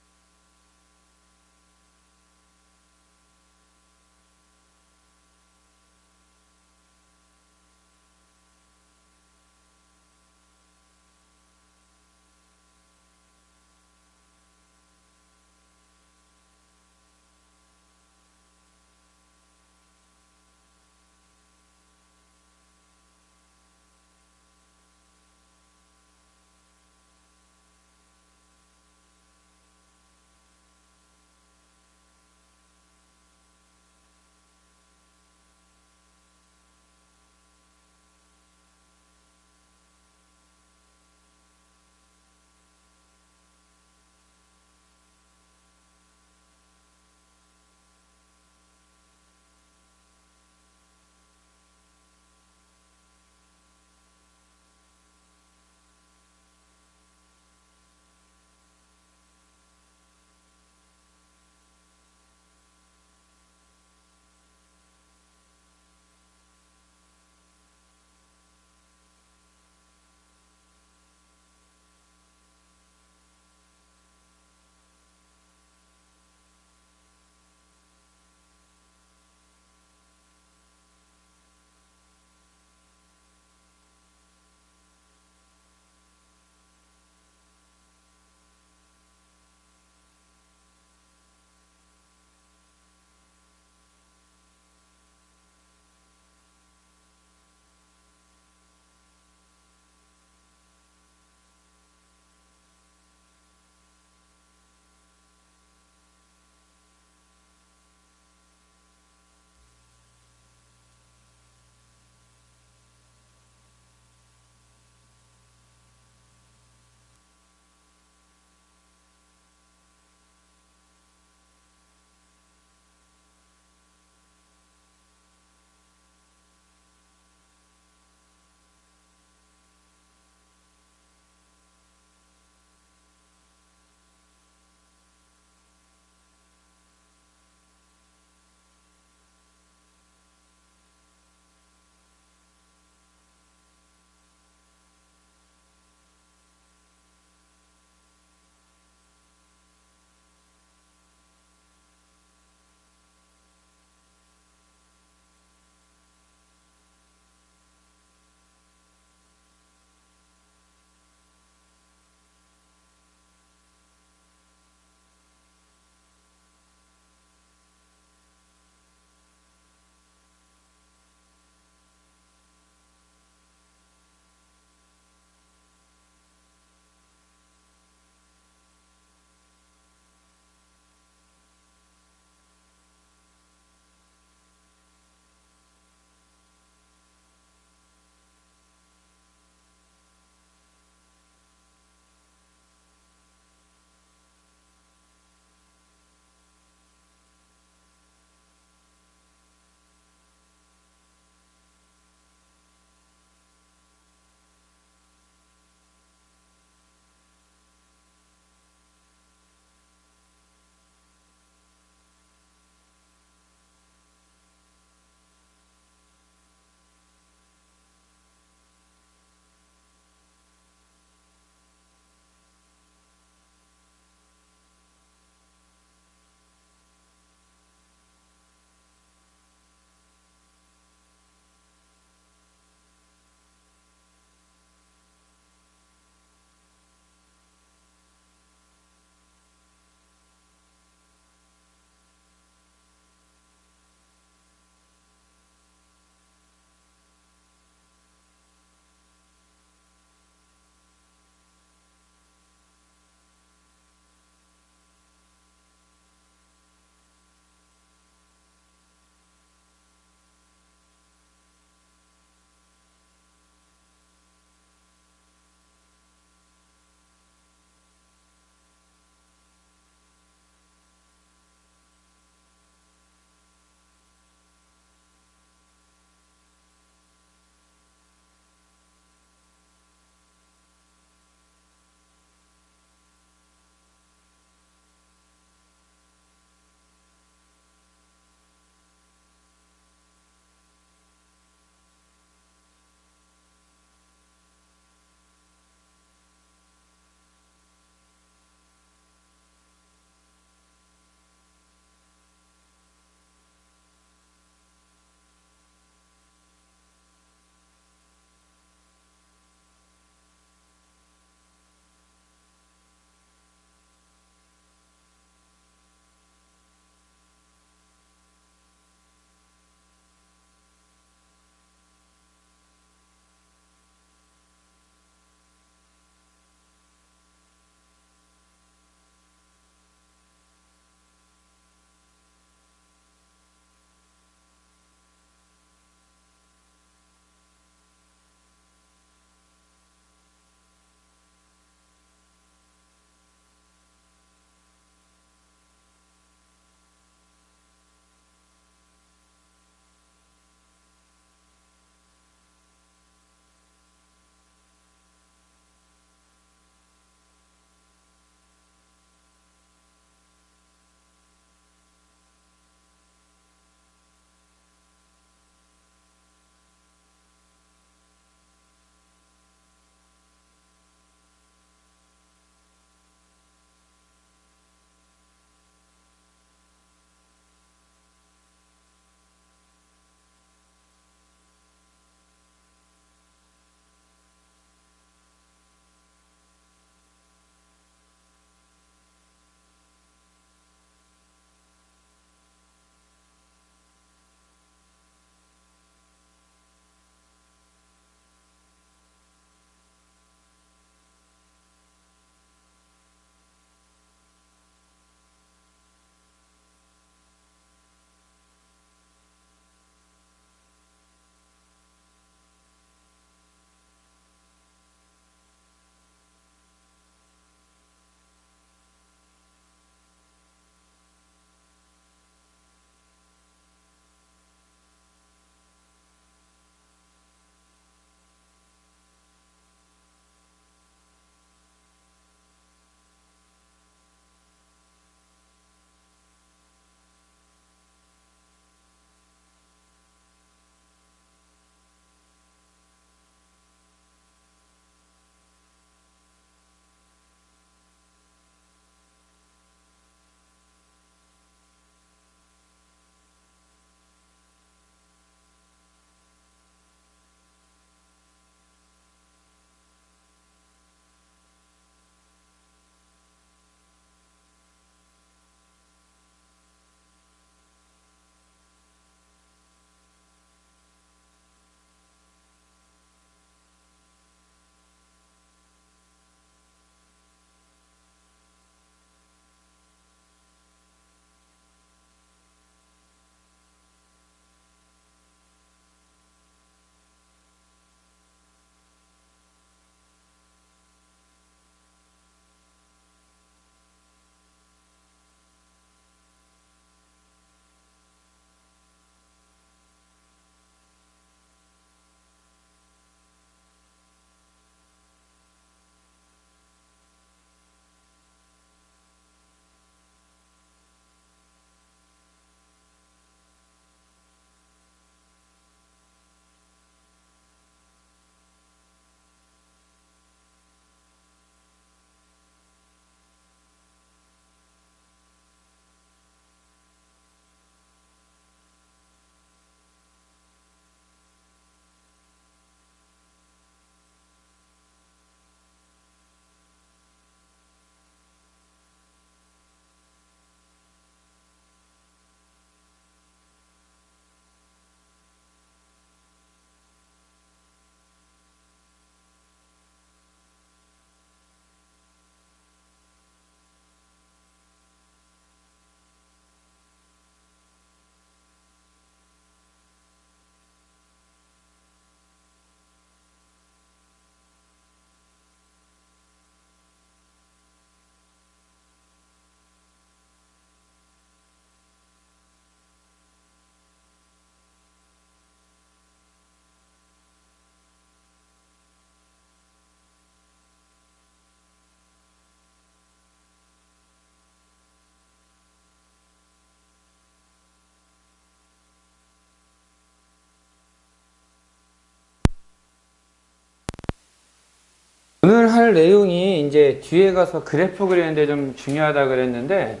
오늘 할 내용이 이제 뒤에 가서 그래프 그리는데 좀 중요하다 그랬는데,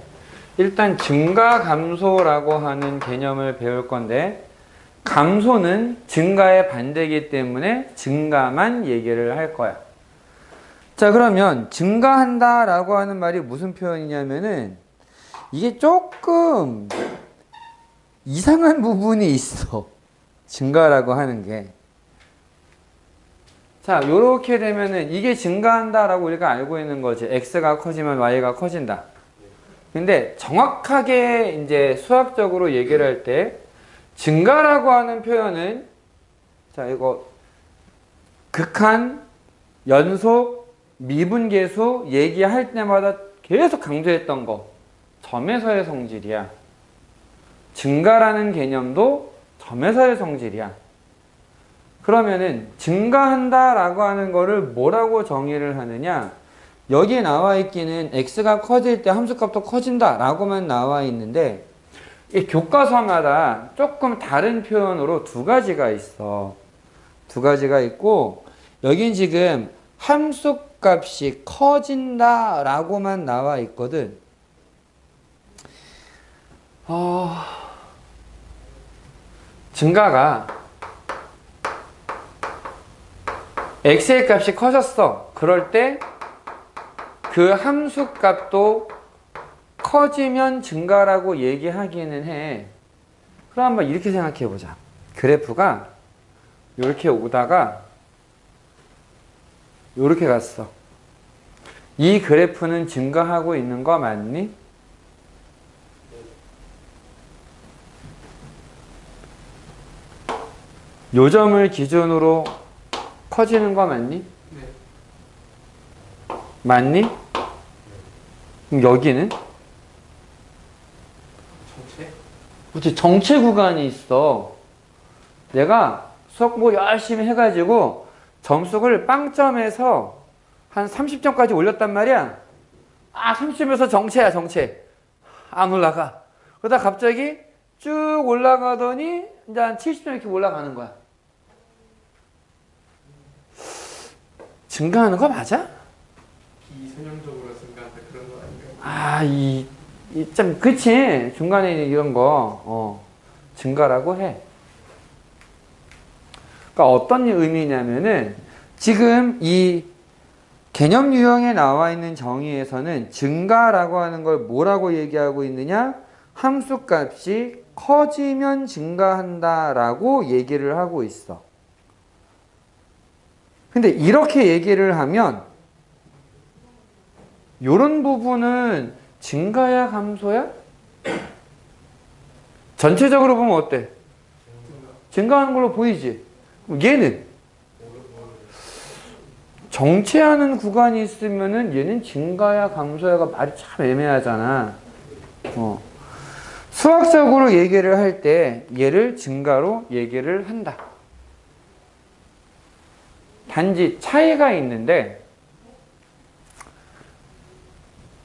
일단 증가 감소라고 하는 개념을 배울 건데, 감소는 증가의 반대이기 때문에 증가만 얘기를 할 거야. 자, 그러면 증가한다 라고 하는 말이 무슨 표현이냐면은, 이게 조금 이상한 부분이 있어. 증가라고 하는 게. 자, 요렇게 되면은 이게 증가한다라고 우리가 알고 있는 거지. x가 커지면 y가 커진다. 근데 정확하게 이제 수학적으로 얘기를 할 때 증가라고 하는 표현은, 자, 이거 극한, 연속, 미분계수 얘기할 때마다 계속 강조했던 거. 점에서의 성질이야. 증가라는 개념도 점에서의 성질이야. 그러면은 증가한다 라고 하는 거를 뭐라고 정의를 하느냐, 여기에 나와 있기는 x가 커질 때 함수값도 커진다 라고만 나와 있는데, 이 교과서마다 조금 다른 표현으로 두 가지가 있어. 두 가지가 있고, 여긴 지금 함수값이 커진다 라고만 나와 있거든. 증가가 x의 값이 커졌어. 그럴 때 그 함수 값도 커지면 증가라고 얘기하기는 해. 그럼 한번 이렇게 생각해 보자. 그래프가 이렇게 오다가 이렇게 갔어. 이 그래프는 증가하고 있는 거 맞니? 요 점을 기준으로 커지는 거 맞니? 네. 맞니? 그럼 여기는? 정체? 그렇지, 정체 구간이 있어. 내가 수학 공부 열심히 해가지고 점수를 빵점에서 한 30점까지 올렸단 말이야. 아, 30점에서 정체야, 정체. 안 올라가. 그러다 갑자기 쭉 올라가더니 이제 한 70점 이렇게 올라가는 거야. 증가하는 거 맞아? 비선형적으로 증가한다 그런 거 아닌가요? 아, 참, 그치. 중간에 있는 이런 거, 증가라고 해. 그러니까 어떤 의미냐면은, 지금 이 개념 유형에 나와 있는 정의에서는 증가라고 하는 걸 뭐라고 얘기하고 있느냐? 함수값이 커지면 증가한다라고 얘기를 하고 있어. 근데 이렇게 얘기를 하면 요런 부분은 증가야 감소야? 전체적으로 보면 어때? 증가하는 걸로 보이지? 그럼 얘는 정체하는 구간이 있으면은 얘는 증가야 감소야가 말이 참 애매하잖아. 수학적으로 얘기를 할 때 얘를 증가로 얘기를 한다. 단지 차이가 있는데,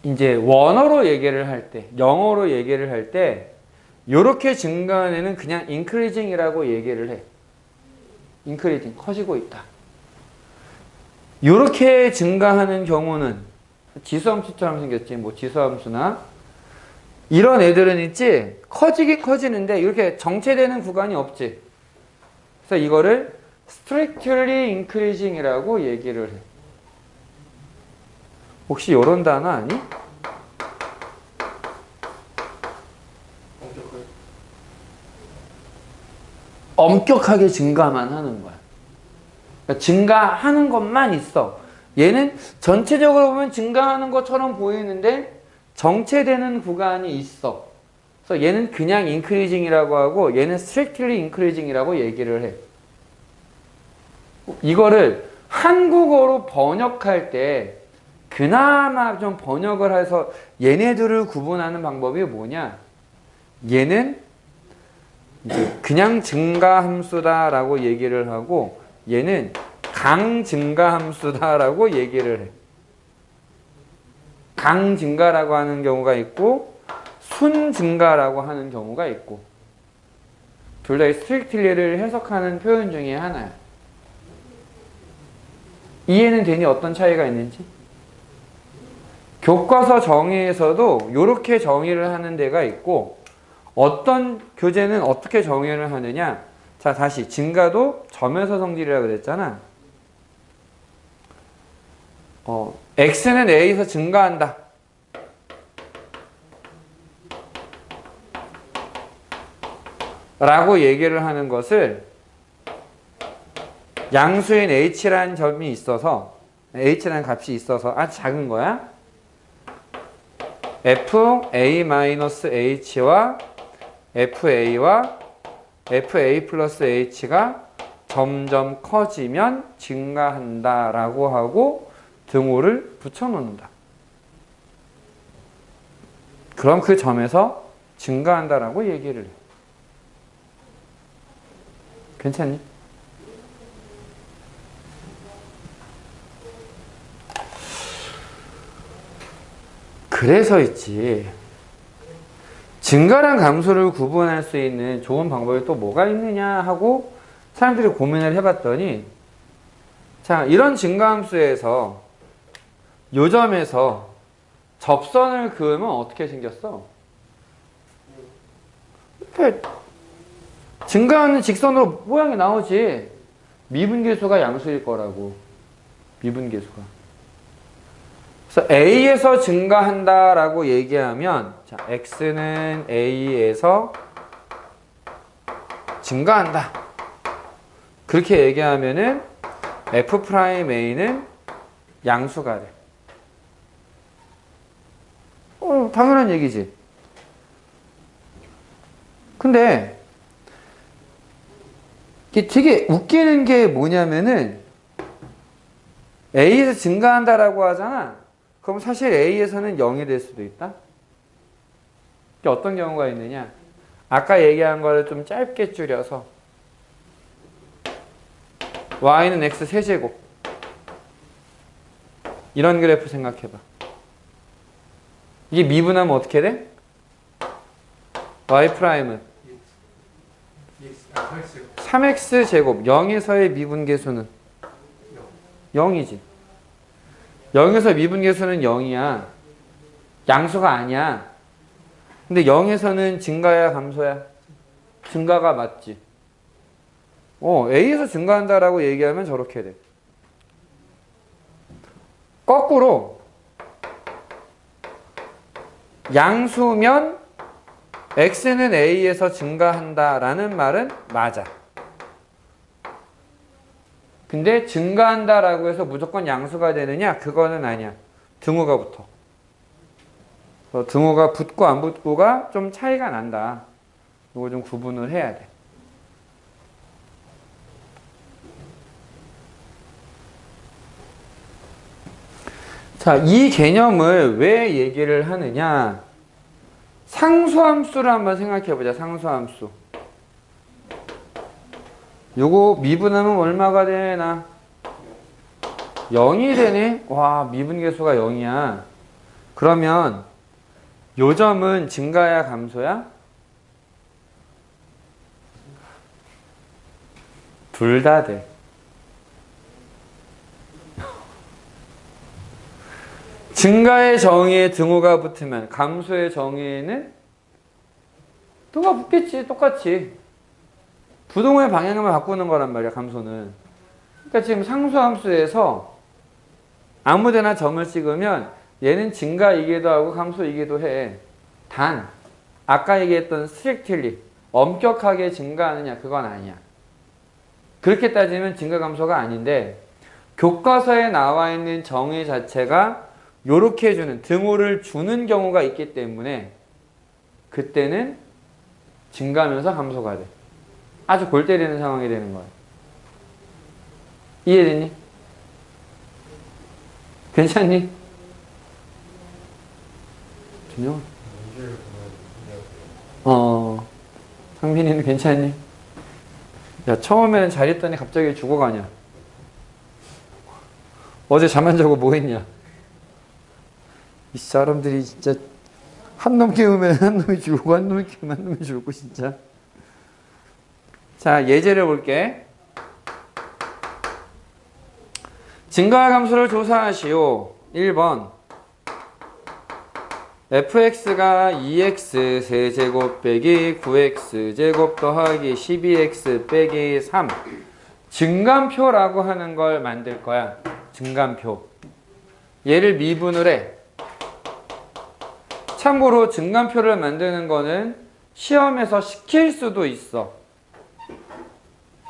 이제 원어로 얘기를 할 때, 영어로 얘기를 할 때, 요렇게 증가하는 애는 그냥 increasing이라고 얘기를 해. increasing, 커지고 있다. 요렇게 증가하는 경우는 지수함수처럼 생겼지. 뭐 지수함수나 이런 애들은 있지. 커지긴 커지는데 이렇게 정체되는 구간이 없지. 그래서 이거를 strictly increasing이라고 얘기를 해. 혹시 요런 단어 아니? 엄격하게 증가만 하는 거야. 그러니까 증가하는 것만 있어. 얘는 전체적으로 보면 증가하는 것처럼 보이는데 정체되는 구간이 있어. 그래서 얘는 그냥 increasing이라고 하고 얘는 strictly increasing이라고 얘기를 해. 이거를 한국어로 번역할 때 그나마 좀 번역을 해서 얘네들을 구분하는 방법이 뭐냐? 얘는 이제 그냥 증가함수다라고 얘기를 하고 얘는 강증가함수다라고 얘기를 해. 강증가라고 하는 경우가 있고 순증가라고 하는 경우가 있고 둘 다 스트릭틀리를 해석하는 표현 중에 하나야. 이해는 되니 어떤 차이가 있는지? 교과서 정의에서도 이렇게 정의를 하는 데가 있고 어떤 교재는 어떻게 정의를 하느냐. 자, 다시 증가도 점에서 성질이라고 그랬잖아. x는 a에서 증가한다. 라고 얘기를 하는 것을 양수인 h라는 점이 있어서 h라는 값이 있어서 아주 작은 거야. fa-h와 fa와 fa 플러스 h가 점점 커지면 증가한다 라고 하고 등호를 붙여놓는다. 그럼 그 점에서 증가한다 라고 얘기를 해. 괜찮니? 그래서 있지. 증가랑 감소를 구분할 수 있는 좋은 방법이 또 뭐가 있느냐 하고 사람들이 고민을 해봤더니, 자, 이런 증가함수에서 요 점에서 접선을 그으면 어떻게 생겼어? 이렇게 증가하는 직선으로 모양이 나오지. 미분계수가 양수일 거라고. 미분계수가. 그래서 A에서 증가한다라고 얘기하면, 자, X는 A에서 증가한다. 그렇게 얘기하면은 F'A는 양수가 돼. 당연한 얘기지. 근데 이게 되게 웃기는 게 뭐냐면은 A에서 증가한다라고 하잖아. 그럼 사실 A에서는 0이 될 수도 있다. 이게 어떤 경우가 있느냐? 아까 얘기한 거를 좀 짧게 줄여서 y는 x 세제곱 이런 그래프 생각해봐. 이게 미분하면 어떻게 돼? y 프라임은 3x 제곱 0에서의 미분계수는 0이지. 0에서 미분계수는 0이야. 양수가 아니야. 근데 0에서는 증가야 감소야? 증가가 맞지. A에서 증가한다라고 얘기하면 저렇게 돼. 거꾸로 양수면 x는 A에서 증가한다라는 말은 맞아. 근데 증가한다라고 해서 무조건 양수가 되느냐? 그거는 아니야. 등호가 붙어. 등호가 붙고 안 붙고가 좀 차이가 난다. 이거 좀 구분을 해야 돼. 자, 이 개념을 왜 얘기를 하느냐? 상수함수를 한번 생각해 보자. 상수함수. 요거 미분하면 얼마가 되나? 0이 되네? 와, 미분계수가 0이야. 그러면 요 점은 증가야 감소야? 둘 다 돼. 증가의 정의에 등호가 붙으면 감소의 정의에는 등호가 붙겠지. 똑같이. 부등호의 방향만 바꾸는 거란 말이야, 감소는. 그러니까 지금 상수함수에서 아무데나 점을 찍으면 얘는 증가이기도 하고 감소이기도 해. 단, 아까 얘기했던 스트릭틀리, 엄격하게 증가하느냐, 그건 아니야. 그렇게 따지면 증가 감소가 아닌데, 교과서에 나와 있는 정의 자체가 요렇게 주는, 등호를 주는 경우가 있기 때문에 그때는 증가하면서 감소가 돼. 아주 골 때리는 상황이 되는 거야. 이해되니? 괜찮니? 준영? 상민이는 괜찮니? 야, 처음에는 잘했더니 갑자기 죽어가냐? 어제 잠 안 자고 뭐 했냐? 이 사람들이 진짜 한 놈 깨우면 한 놈이 죽고 한 놈이 깨우면 한 놈이 죽고 진짜. 자, 예제를 볼게. 증가할 함수를 조사하시오. 1번 fx가 2x 세제곱 빼기 9x 제곱 더하기 12x 빼기 3 증간표라고 하는 걸 만들 거야. 증간표. 얘를 미분을 해. 참고로 증간표를 만드는 거는 시험에서 시킬 수도 있어.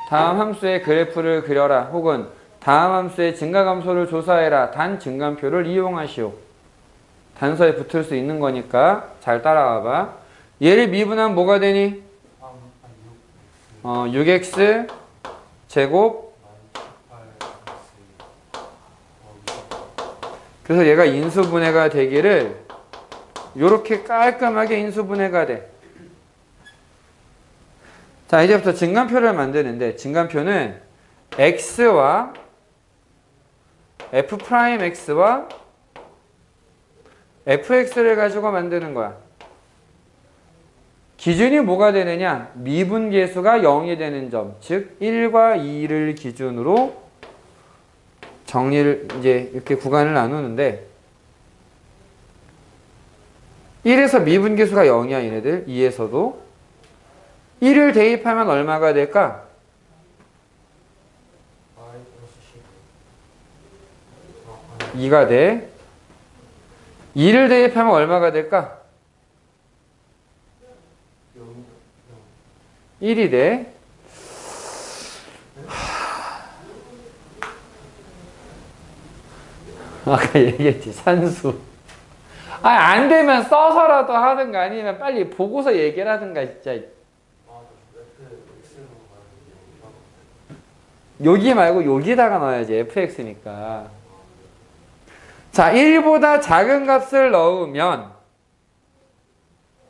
다음 함수의 그래프를 그려라. 혹은 다음 함수의 증가감소를 조사해라. 단 증간표를 이용하시오. 단서에 붙을 수 있는 거니까 잘 따라와봐. 얘를 미분하면 뭐가 되니? 6x 제곱. 그래서 얘가 인수분해가 되기를 이렇게 깔끔하게 인수분해가 돼. 자, 이제부터 증간표를 만드는데 증간표는 x와 f'x와 fx를 가지고 만드는 거야. 기준이 뭐가 되느냐? 미분계수가 0이 되는 점, 즉 1과 2를 기준으로 정리를 이제 이렇게 구간을 나누는데 1에서 미분계수가 0이야 얘네들. 2에서도 1을 대입하면 얼마가 될까? y 2가 돼. 2를 대입하면 얼마가 될까? 1이 돼. 아까 얘기했지, 산수. 안 되면 써서라도 하든가 아니면 빨리 보고서 얘기를 하든가, 진짜. 여기 말고 여기다가 넣어야지, fx니까. 자, 1보다 작은 값을 넣으면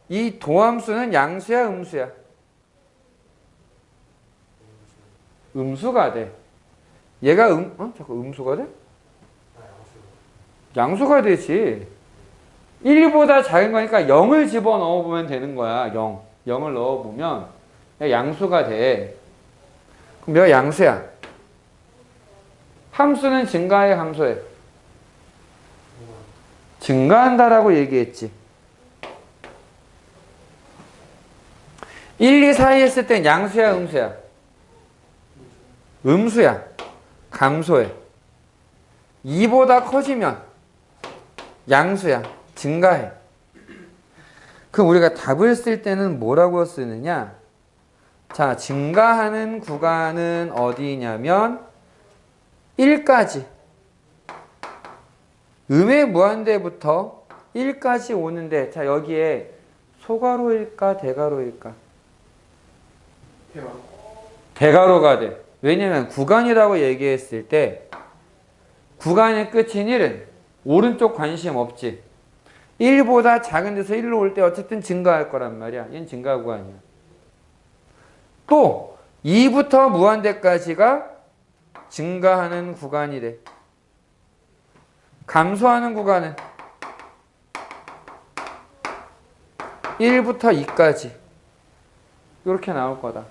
이 도함수는 양수야, 음수야? 음수가 돼. 얘가 자꾸 음수가 돼? 양수가 되지. 1보다 작은 거니까 0을 집어넣어 보면 되는 거야. 0을 넣어보면 양수가 돼. 그럼 얘가 양수야. 함수는 증가해, 감소해? 증가한다라고 얘기했지. 1, 2, 4 했을 땐 양수야, 음수야? 음수야. 감소해. 2보다 커지면 양수야. 증가해. 그럼 우리가 답을 쓸 때는 뭐라고 쓰느냐? 자, 증가하는 구간은 어디냐면 1까지. 음의 무한대부터 1까지 오는데, 자, 여기에 소가로일까, 대가로일까? 대가로가 돼. 왜냐면 구간이라고 얘기했을 때 구간의 끝인 1은 오른쪽 관심 없지. 1보다 작은 데서 1로 올 때 어쨌든 증가할 거란 말이야. 얘는 증가 구간이야. 또 2부터 무한대까지가 증가하는 구간이래. 감소하는 구간은 1부터 2까지 이렇게 나올 거다.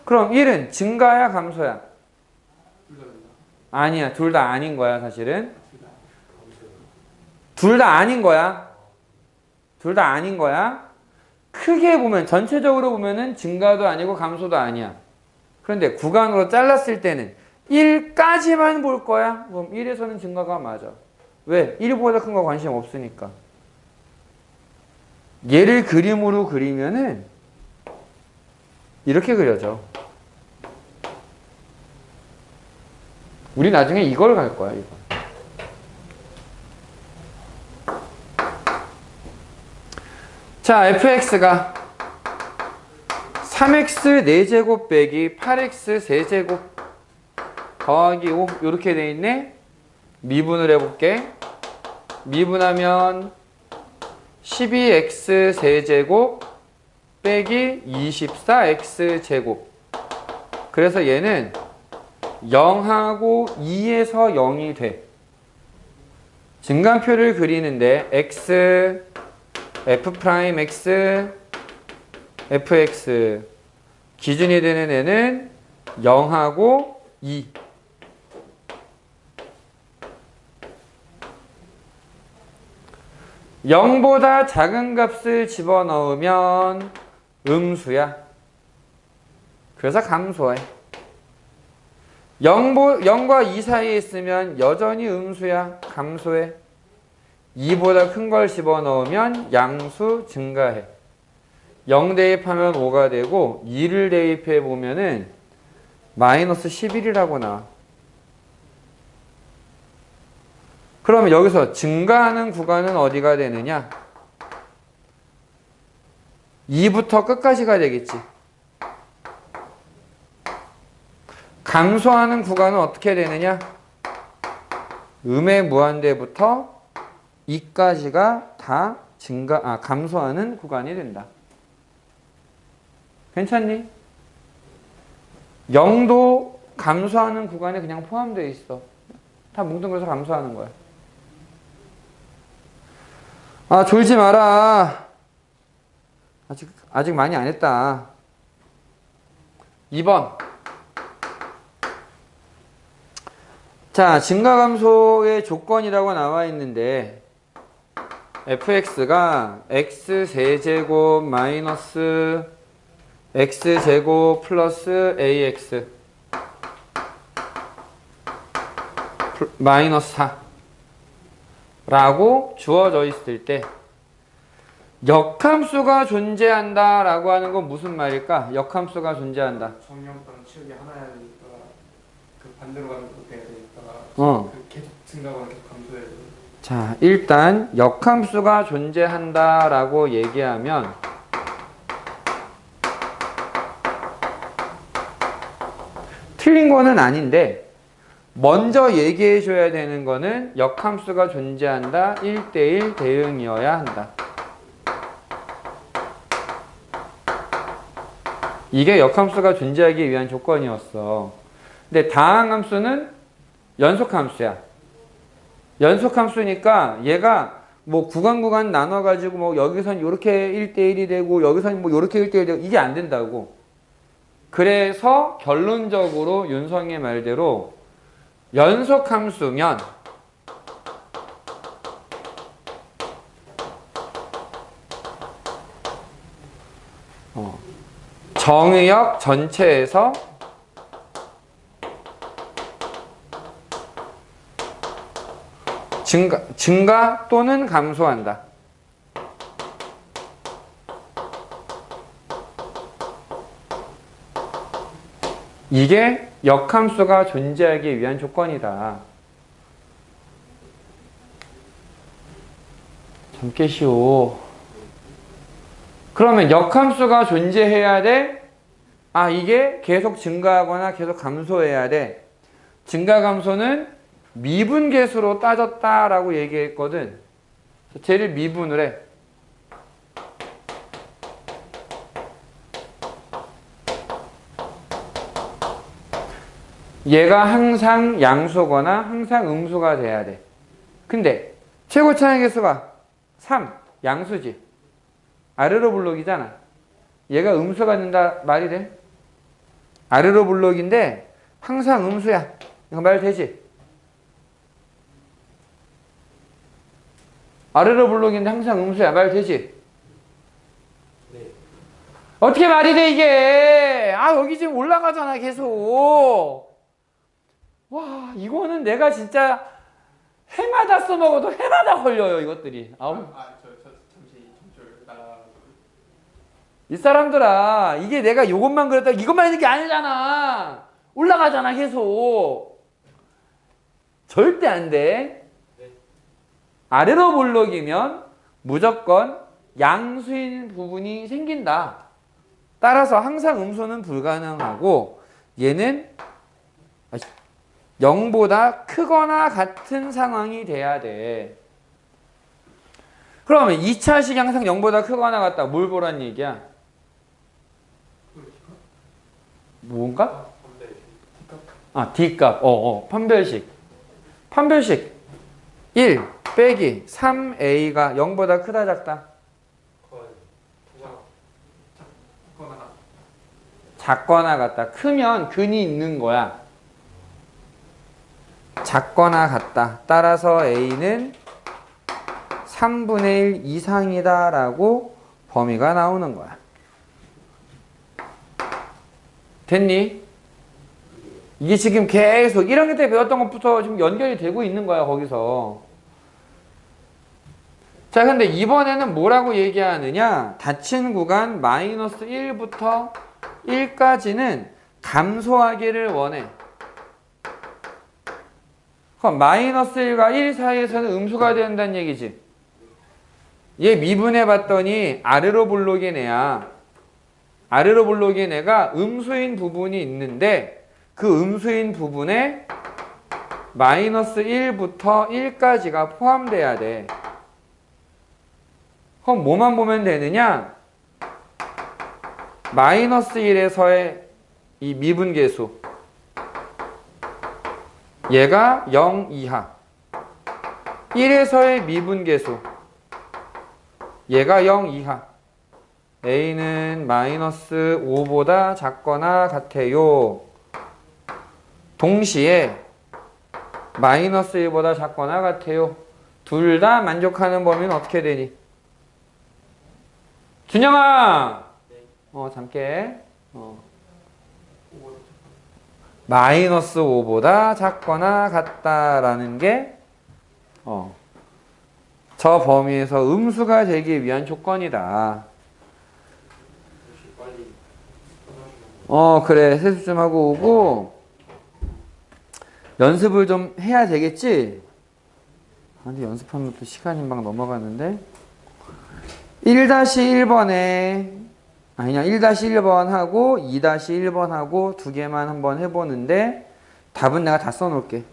그럼 1은 증가야, 감소야? 아니야. 둘 다 아닌 거야, 사실은. 둘 다 아닌 거야. 둘 다 아닌 거야. 크게 보면, 전체적으로 보면은 증가도 아니고 감소도 아니야. 그런데 구간으로 잘랐을 때는 1까지만 볼 거야. 그럼 1에서는 증가가 맞아. 왜? 1보다 큰 거 관심 없으니까. 얘를 그림으로 그리면은 이렇게 그려져. 우리 나중에 이걸 갈 거야, 이거. 자, fx가 3x 4제곱 빼기 8x 세제곱 더하기 5 이렇게 돼 있네. 미분을 해볼게. 미분하면 12x 세제곱 빼기 24x 제곱. 그래서 얘는 0하고 2에서 0이 돼. 증간표를 그리는데 x, f'x, fx 기준이 되는 애는 0하고 2. 0보다 작은 값을 집어넣으면 음수야. 그래서 감소해. 0과 2 사이에 있으면 여전히 음수야. 감소해. 2보다 큰 걸 집어넣으면 양수 증가해. 0 대입하면 5가 되고 2를 대입해 보면은 마이너스 11이라고 나와. 그러면 여기서 증가하는 구간은 어디가 되느냐? 2부터 끝까지가 되겠지. 감소하는 구간은 어떻게 되느냐? 음의 무한대부터 2까지가 다 감소하는 구간이 된다. 괜찮니? 0도 감소하는 구간에 그냥 포함되어 있어. 다 뭉뚱그려서 감소하는 거야. 아, 졸지 마라. 아직 많이 안 했다. 2번. 자, 증가감소의 조건이라고 나와 있는데 fx가 x세제곱 마이너스 x제곱 플러스 ax 마이너스 4라고 주어져 있을 때 역함수가 존재한다 라고 하는 건 무슨 말일까? 역함수가 존재한다. 정량분은 치우기 하나야 되니까 그 반대로 가는 것도 돼야 되니까 그 계속 증가하거나 계속 감소해야 돼. 자, 일단 역함수가 존재한다 라고 얘기하면 틀린 거는 아닌데 먼저 얘기해 줘야 되는 거는 역함수가 존재한다 1대1 대응이어야 한다. 이게 역함수가 존재하기 위한 조건이었어. 근데 다항함수는 연속함수야. 연속함수니까 얘가 뭐 구간 나눠가지고 뭐 여기선 이렇게 1대1이 되고 여기선 뭐 이렇게 1대1이 되고 이게 안 된다고. 그래서 결론적으로 윤성의 말대로 연속함수면 정의역 전체에서 증가 또는 감소한다. 이게 역함수가 존재하기 위한 조건이다. 좀 깨시오. 그러면 역함수가 존재해야 돼? 이게 계속 증가하거나 계속 감소해야 돼. 증가 감소는 미분계수로 따졌다라고 얘기했거든. 쟤를 미분을 해. 얘가 항상 양수거나 항상 음수가 돼야 돼. 근데 최고 차이 계수가 3, 양수지. 아래로 블록이잖아. 얘가 음수가 된다 말이 돼? 아래로 블록인데 항상 음수야. 이거 말 되지? 아래로 블록인데 항상 음수야. 말 되지? 네. 어떻게 말이 돼 이게? 여기 지금 올라가잖아 계속. 와, 이거는 내가 진짜 해마다 써먹어도 해마다 걸려요 이것들이. 잠시 점줄 나가. 이 사람들아, 이게 내가 이것만 그랬다 이것만 있는 게 아니잖아. 올라가잖아 계속. 절대 안 돼. 아래로 블록이면 무조건 양수인 부분이 생긴다. 따라서 항상 음수는 불가능하고 얘는 0보다 크거나 같은 상황이 돼야 돼. 그러면 2차식이 항상 0보다 크거나 같다. 뭘 보란 얘기야? 뭔가? D값. 판별식. 판별식. 1 빼기 3A가 0보다 크다 작다? 작거나 같다. 크면 근이 있는 거야. 작거나 같다. 따라서 A는 3분의 1 이상이다라고 범위가 나오는 거야. 됐니? 이게 지금 계속 1학년 때 배웠던 것부터 지금 연결이 되고 있는 거야, 거기서. 자, 근데 이번에는 뭐라고 얘기하느냐? 닫힌 구간 마이너스 1부터 1까지는 감소하기를 원해. 그럼 마이너스 1과 1 사이에서는 음수가 된다는 얘기지. 얘 미분해 봤더니 아래로 볼록인 애야. 아래로 볼록인 애가 음수인 부분이 있는데 그 음수인 부분에 마이너스 1부터 1까지가 포함돼야 돼. 그럼 뭐만 보면 되느냐? 마이너스 1에서의 이 미분계수. 얘가 0 이하. 1에서의 미분계수. 얘가 0 이하. a는 마이너스 5보다 작거나 같아요. 동시에 마이너스 1보다 작거나 같아요. 둘 다 만족하는 범위는 어떻게 되니? 준영아! 잠게. 마이너스 5보다 작거나 같다라는 게 저 범위에서 음수가 되기 위한 조건이다. 그래. 세수 좀 하고 오고 연습을 좀 해야 되겠지? 근데 연습하면 또 시간이 막 넘어가는데 1-1번에 아니냐 1-1번 하고 2-1번 하고 두 개만 한번 해보는데 답은 내가 다 써놓을게.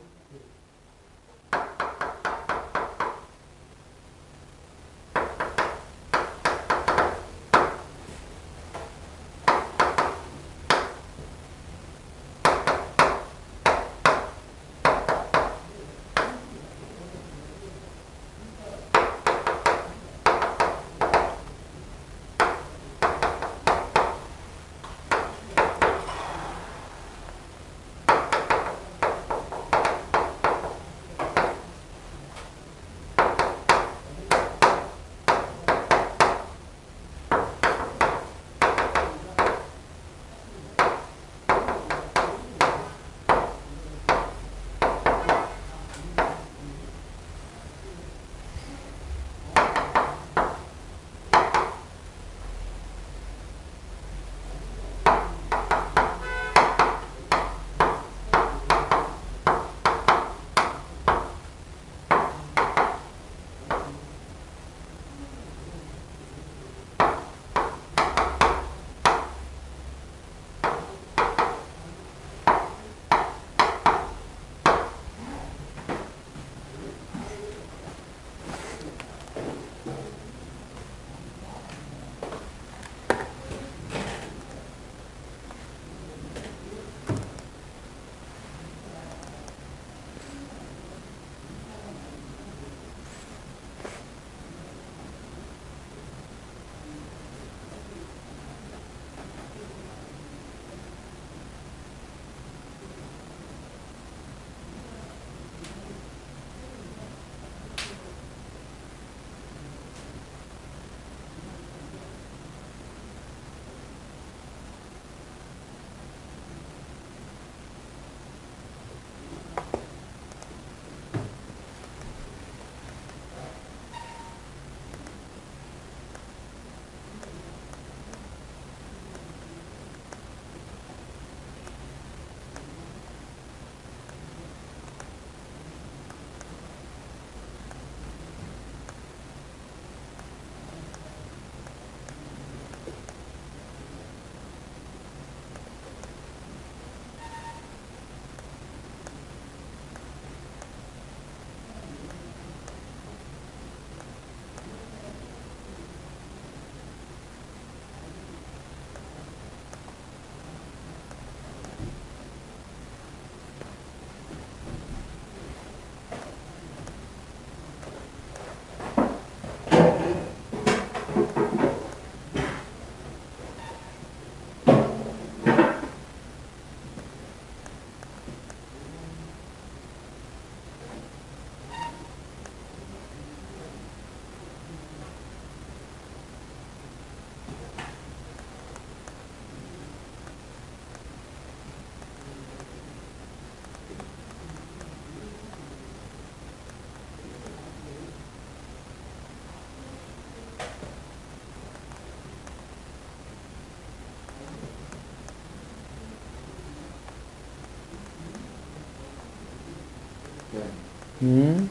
음.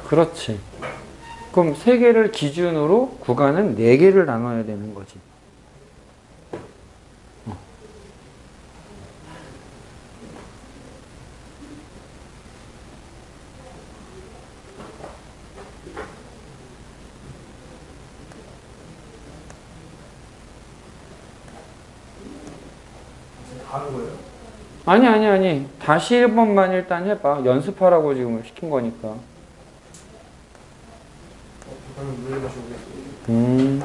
그렇지. 그럼 세 개를 기준으로 구간은 네 개를 나눠야 되는 거지. 다 하는 거예요? 아니. 다시 1번만 일단 해봐. 연습하라고 지금 시킨 거니까. 그러면 물 마시고 오겠습니다. 음.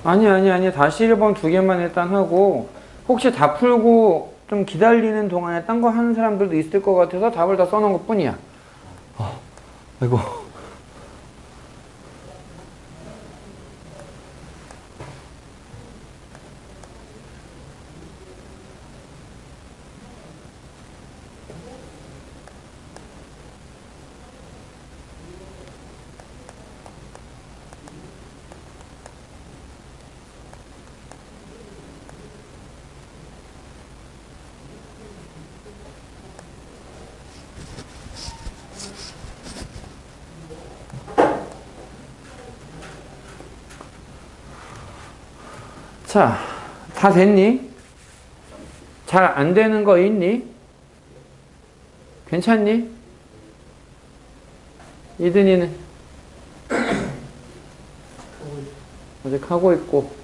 아니. 다시 1번 두 개만 일단 하고, 혹시 다 풀고 좀 기다리는 동안에 딴 거 하는 사람들도 있을 것 같아서 답을 다 써놓은 것 뿐이야. 아이고. 자, 다 됐니? 잘 안 되는 거 있니? 괜찮니? 이든이는? 아직 하고 있고.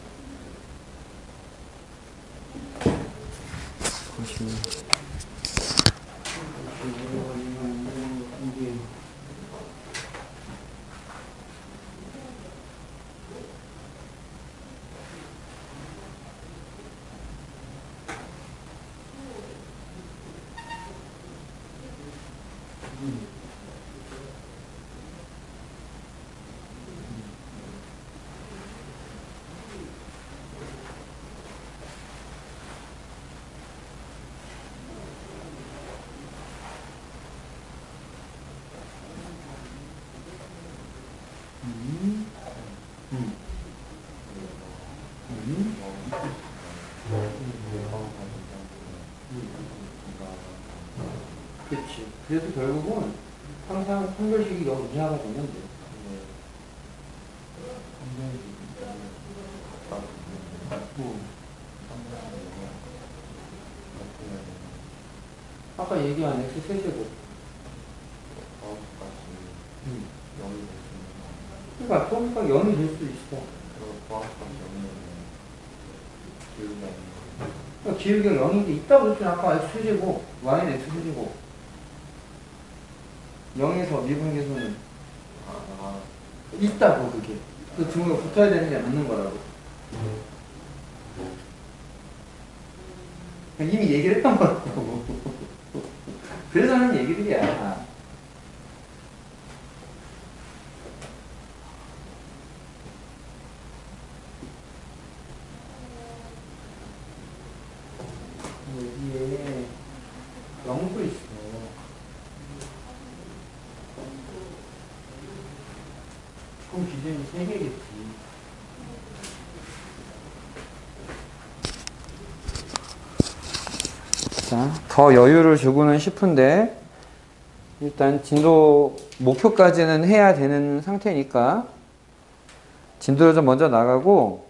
그렇지. 그래서 결국은 항상 판별식이 여기 이하가 되면 돼. 아까 얘기한 x 세제곱. 그러니까 그러니까 0이 될 수 있어. 그러니까 기울기가 0인 게 있다고 했더니 아까 x 세제곱, y는 x 세제곱. 0에서 미분계수는 있다고 그게. 그 증거가 붙어야 되는 게 맞는 거라고. 이미 얘기를 했던 거라고. 그래서 하는 얘기들이야. 여기에 0도 있어. 그럼 기준이 3개겠지. 자, 더 여유를 주고는 싶은데 일단 진도 목표까지는 해야 되는 상태니까 진도를 좀 먼저 나가고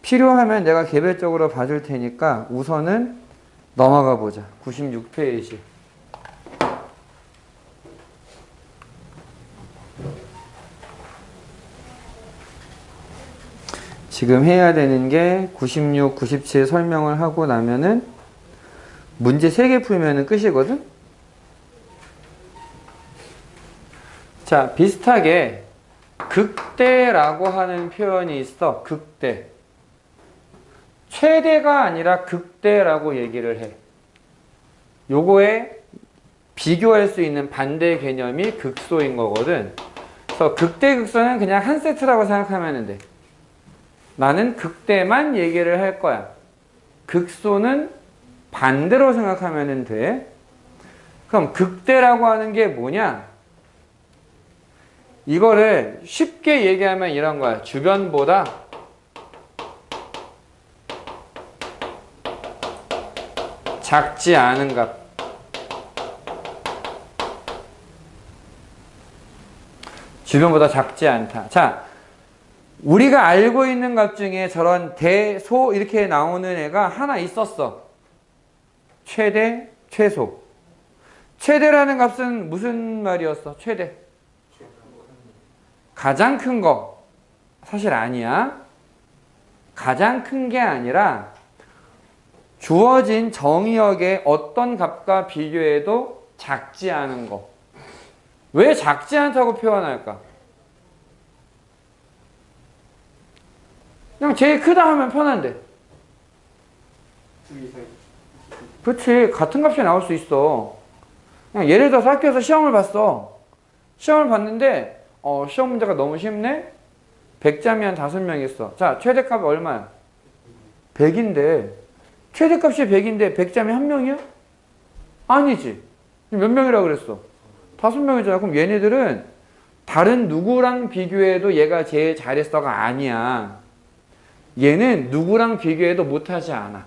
필요하면 내가 개별적으로 봐줄 테니까 우선은 넘어가 보자. 96페이지. 지금 해야 되는 게 96, 97 설명을 하고 나면은 문제 3개 풀면은 끝이거든? 자, 비슷하게 극대라고 하는 표현이 있어. 극대. 최대가 아니라 극대라고 얘기를 해. 요거에 비교할 수 있는 반대 개념이 극소인 거거든. 그래서 극대, 극소는 그냥 한 세트라고 생각하면 돼. 나는 극대만 얘기를 할 거야. 극소는 반대로 생각하면 돼. 그럼 극대라고 하는 게 뭐냐? 이거를 쉽게 얘기하면 이런 거야. 주변보다 작지 않은 값. 주변보다 작지 않다. 자, 우리가 알고 있는 값 중에 저런 대소 이렇게 나오는 애가 하나 있었어. 최대, 최소. 최대라는 값은 무슨 말이었어? 최대. 가장 큰 거. 사실 아니야. 가장 큰 게 아니라 주어진 정의역의 어떤 값과 비교해도 작지 않은 거. 왜 작지 않다고 표현할까? 그냥 제일 크다 하면 편한데. 2 이상. 그렇지. 같은 값이 나올 수 있어. 그냥 예를 들어서 학교에서 시험을 봤어. 시험을 봤는데 시험 문제가 너무 쉽네? 100점이 한 5명 있어. 자, 최대값이 얼마야? 100인데 최대값이 100인데 100점이 1명이야? 아니지. 몇 명이라고 그랬어? 5명이잖아. 그럼 얘네들은 다른 누구랑 비교해도 얘가 제일 잘했어가 아니야. 얘는 누구랑 비교해도 못하지 않아.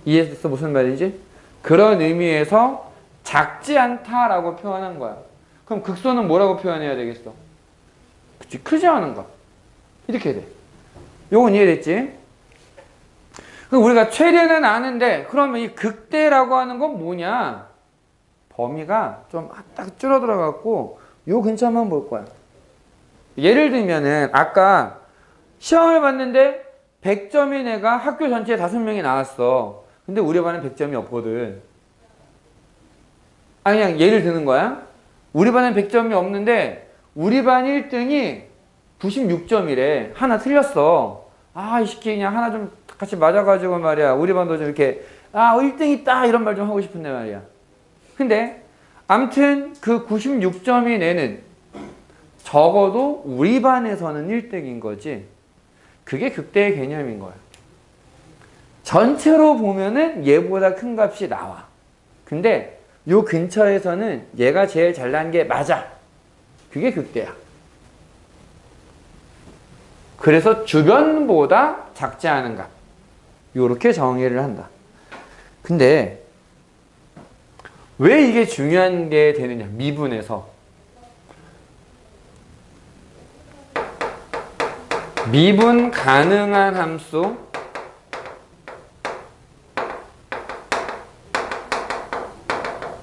이해했어? 무슨 말인지? 그런 의미에서 작지 않다라고 표현한 거야. 그럼 극소는 뭐라고 표현해야 되겠어? 그치, 크지 않은 거. 이렇게 돼. 요건 이해됐지? 그럼 우리가 최대는 아는데 그러면 이 극대라고 하는 건 뭐냐? 범위가 좀 딱 줄어들어 갖고 요 근처 한번 볼 거야. 예를 들면은 아까 시험을 봤는데 100점인 애가 학교 전체에 5명이 나왔어. 근데 우리 반은 100점이 없거든. 아니 그냥 예를 드는 거야. 우리 반은 100점이 없는데 우리 반 1등이 96점이래. 하나 틀렸어. 아, 이 새끼 그냥 하나 좀 같이 맞아가지고 말이야. 우리 반도 좀 이렇게 1등 있다 이런 말 좀 하고 싶은데 말이야. 근데 암튼 그 96점인 애는 적어도 우리 반에서는 1등인 거지. 그게 극대의 개념인 거야. 전체로 보면은 얘보다 큰 값이 나와. 근데 요 근처에서는 얘가 제일 잘난 게 맞아. 그게 극대야. 그래서 주변보다 작지 않은 값. 요렇게 정의를 한다. 근데 왜 이게 중요한 게 되느냐? 미분에서. 미분 가능한 함수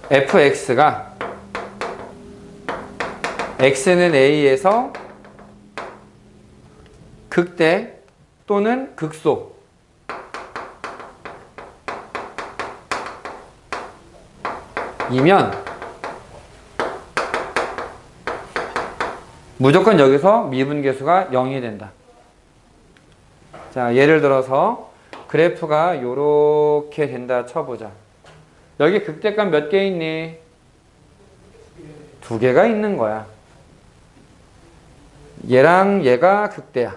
fx가 x는 a에서 극대 또는 극소 이면 무조건 여기서 미분계수가 0이 된다. 자, 예를 들어서 그래프가 요렇게 된다 쳐보자. 여기 극대값 몇 개 있니? 2개가 있는 거야. 얘랑 얘가 극대야.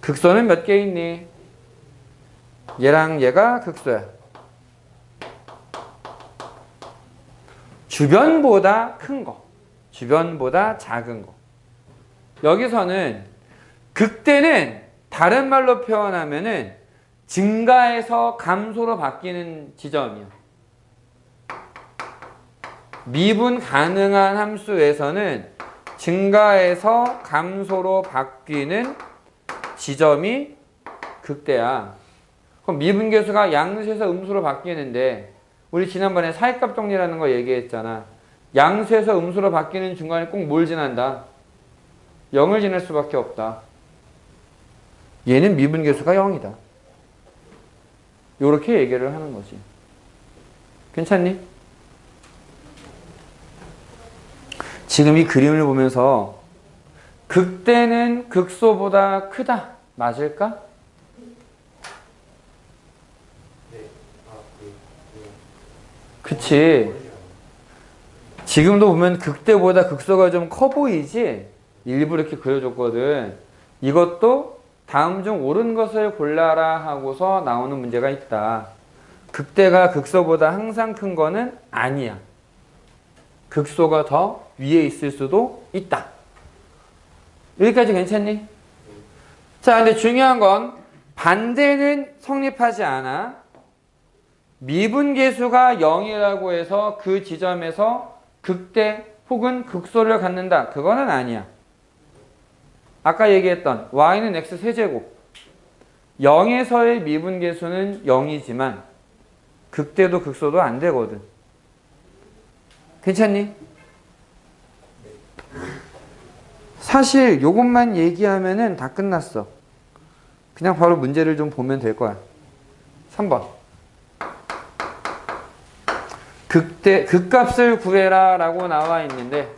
극소는 몇 개 있니? 얘랑 얘가 극소야. 주변보다 큰 거, 주변보다 작은 거. 여기서는 극대는 다른 말로 표현하면은 증가해서 감소로 바뀌는 지점이야. 미분 가능한 함수에서는 증가해서 감소로 바뀌는 지점이 극대야. 그럼 미분계수가 양수에서 음수로 바뀌는데 우리 지난번에 사이값 정리라는 거 얘기했잖아. 양수에서 음수로 바뀌는 중간에 꼭 뭘 지난다? 0을 지날 수밖에 없다. 얘는 미분계수가 0이다. 요렇게 얘기를 하는 거지. 괜찮니? 지금 이 그림을 보면서 극대는 극소보다 크다. 맞을까? 그치. 지금도 보면 극대보다 극소가 좀 커 보이지? 일부러 이렇게 그려줬거든. 이것도 다음 중 옳은 것을 골라라 하고서 나오는 문제가 있다. 극대가 극소보다 항상 큰 거는 아니야. 극소가 더 위에 있을 수도 있다. 여기까지 괜찮니? 자, 근데 중요한 건 반대는 성립하지 않아. 미분계수가 0이라고 해서 그 지점에서 극대 혹은 극소를 갖는다. 그거는 아니야. 아까 얘기했던 y는 x 세제곱 0에서의 미분계수는 0이지만 극대도 극소도 안 되거든. 괜찮니? 사실 요것만 얘기하면은 다 끝났어. 그냥 바로 문제를 좀 보면 될 거야. 3번. 극값을 구해라 라고 나와 있는데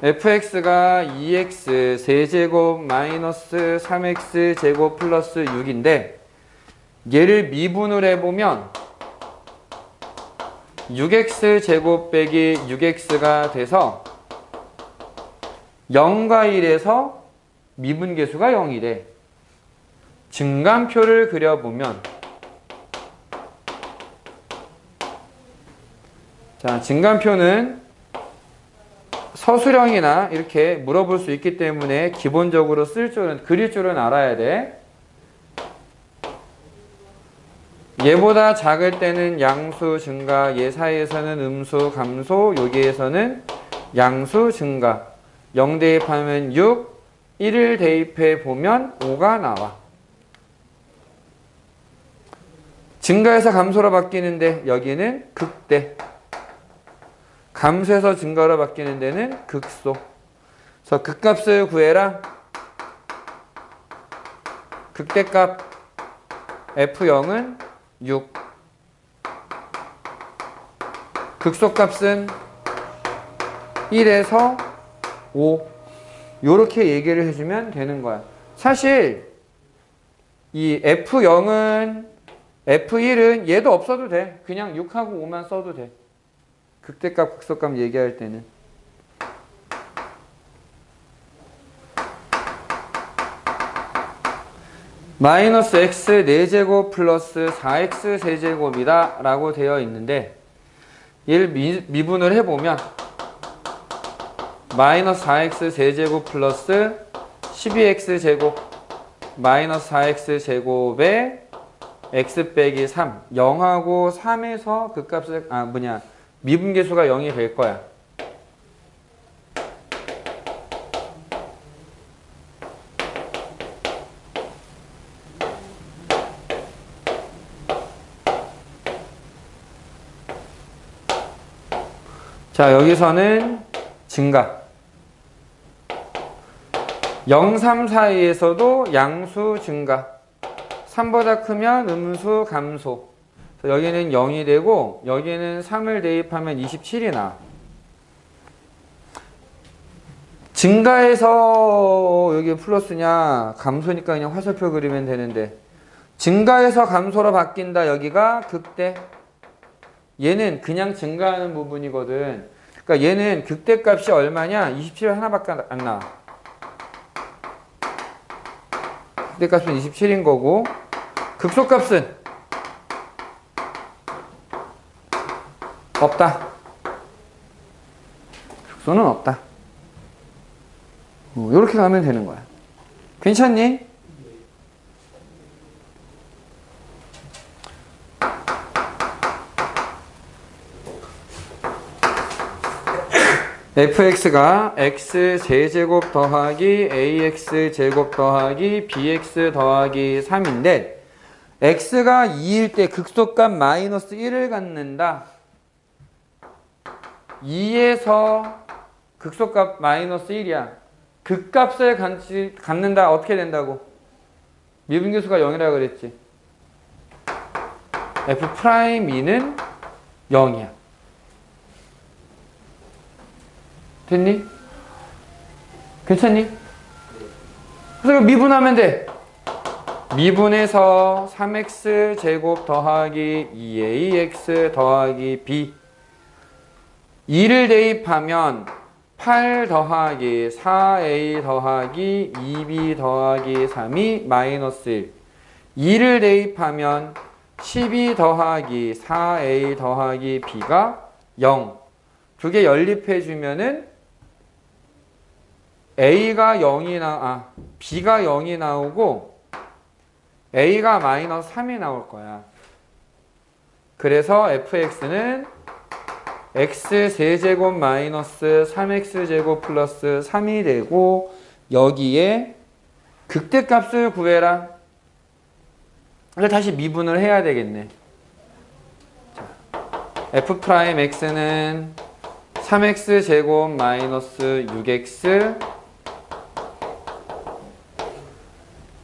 fx가 2x 세제곱 마이너스 3x 제곱 플러스 6인데 얘를 미분을 해보면 6x 제곱 빼기 6x가 돼서 0과 1에서 미분계수가 0이래. 증간표를 그려보면 자, 증간표는 서술형이나 이렇게 물어볼 수 있기 때문에 기본적으로 그릴 줄은 알아야 돼. 얘보다 작을 때는 양수 증가, 얘 사이에서는 음수 감소, 여기에서는 양수 증가. 0 대입하면 6, 1을 대입해 보면 5가 나와. 증가에서 감소로 바뀌는데 여기는 극대. 감소에서 증가로 바뀌는 데는 극소. 그래서 극값을 구해라. 극대값 F0은 6. 극소값은 1에서 5. 요렇게 얘기를 해주면 되는 거야. 사실 이 F0은 F1은 얘도 없어도 돼. 그냥 6하고 5만 써도 돼. 극대값, 극소값 얘기할 때는. 마이너스 x 4제곱 플러스 4x 세제곱이다 라고 되어 있는데 얘를 미분을 해보면 마이너스 4x 세제곱 플러스 12x 제곱 마이너스 4x 제곱에 x 빼기 3 0하고 3에서 그 값을 미분계수가 0이 될 거야. 자, 여기서는 증가 0, 3 사이에서도 양수 증가 3보다 크면 음수 감소. 여기는 0이 되고 여기는 3을 대입하면 27이 나와. 증가해서 여기 플러스냐 감소니까 그냥 화살표 그리면 되는데 증가해서 감소로 바뀐다. 여기가 극대. 얘는 그냥 증가하는 부분이거든. 그러니까 얘는 극대값이 얼마냐? 27 하나밖에 안 나와. 극대값은 27인 거고 극소값은 없다. 극소는 없다. 이렇게 가면 되는 거야. 괜찮니? fx가 x 제제곱 더하기 ax 제곱 더하기 bx 더하기 3인데 x가 2일 때 극소값 마이너스 1을 갖는다. 2에서 극소값 마이너스 1이야. 극값을 갖는다. 어떻게 된다고? 미분계수가 0이라고 그랬지. F'E는 0이야. 됐니? 괜찮니? 그래서 미분하면 돼. 미분해서 3x 제곱 더하기 2ax 더하기 b 2를 대입하면 8 더하기 4a 더하기 2b 더하기 3이 마이너스 1 2를 대입하면 12 더하기 4a 더하기 b가 0 두 개 연립해주면은 B가 0이 나오고 A가 마이너스 3이 나올 거야. 그래서 fx는 x 세제곱 마이너스 3x 제곱 플러스 3이 되고 여기에 극대값을 구해라. 이걸 다시 미분을 해야 되겠네. 자, f'x는 3x 제곱 마이너스 6x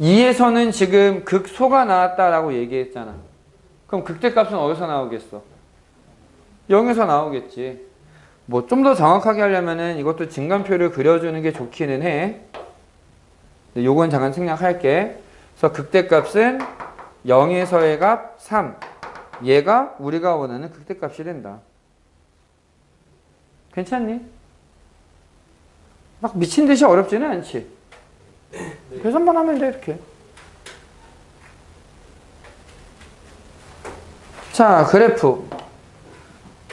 2에서는 지금 극소가 나왔다라고 얘기했잖아. 그럼 극대값은 어디서 나오겠어? 0에서 나오겠지. 뭐 좀 더 정확하게 하려면은 이것도 증감표를 그려주는 게 좋기는 해. 근데 요건 잠깐 생략할게. 그래서 극대값은 0에서의 값 3. 얘가 우리가 원하는 극대값이 된다. 괜찮니? 막 미친 듯이 어렵지는 않지. 네. 계산만 하면 돼, 이렇게. 자, 그래프.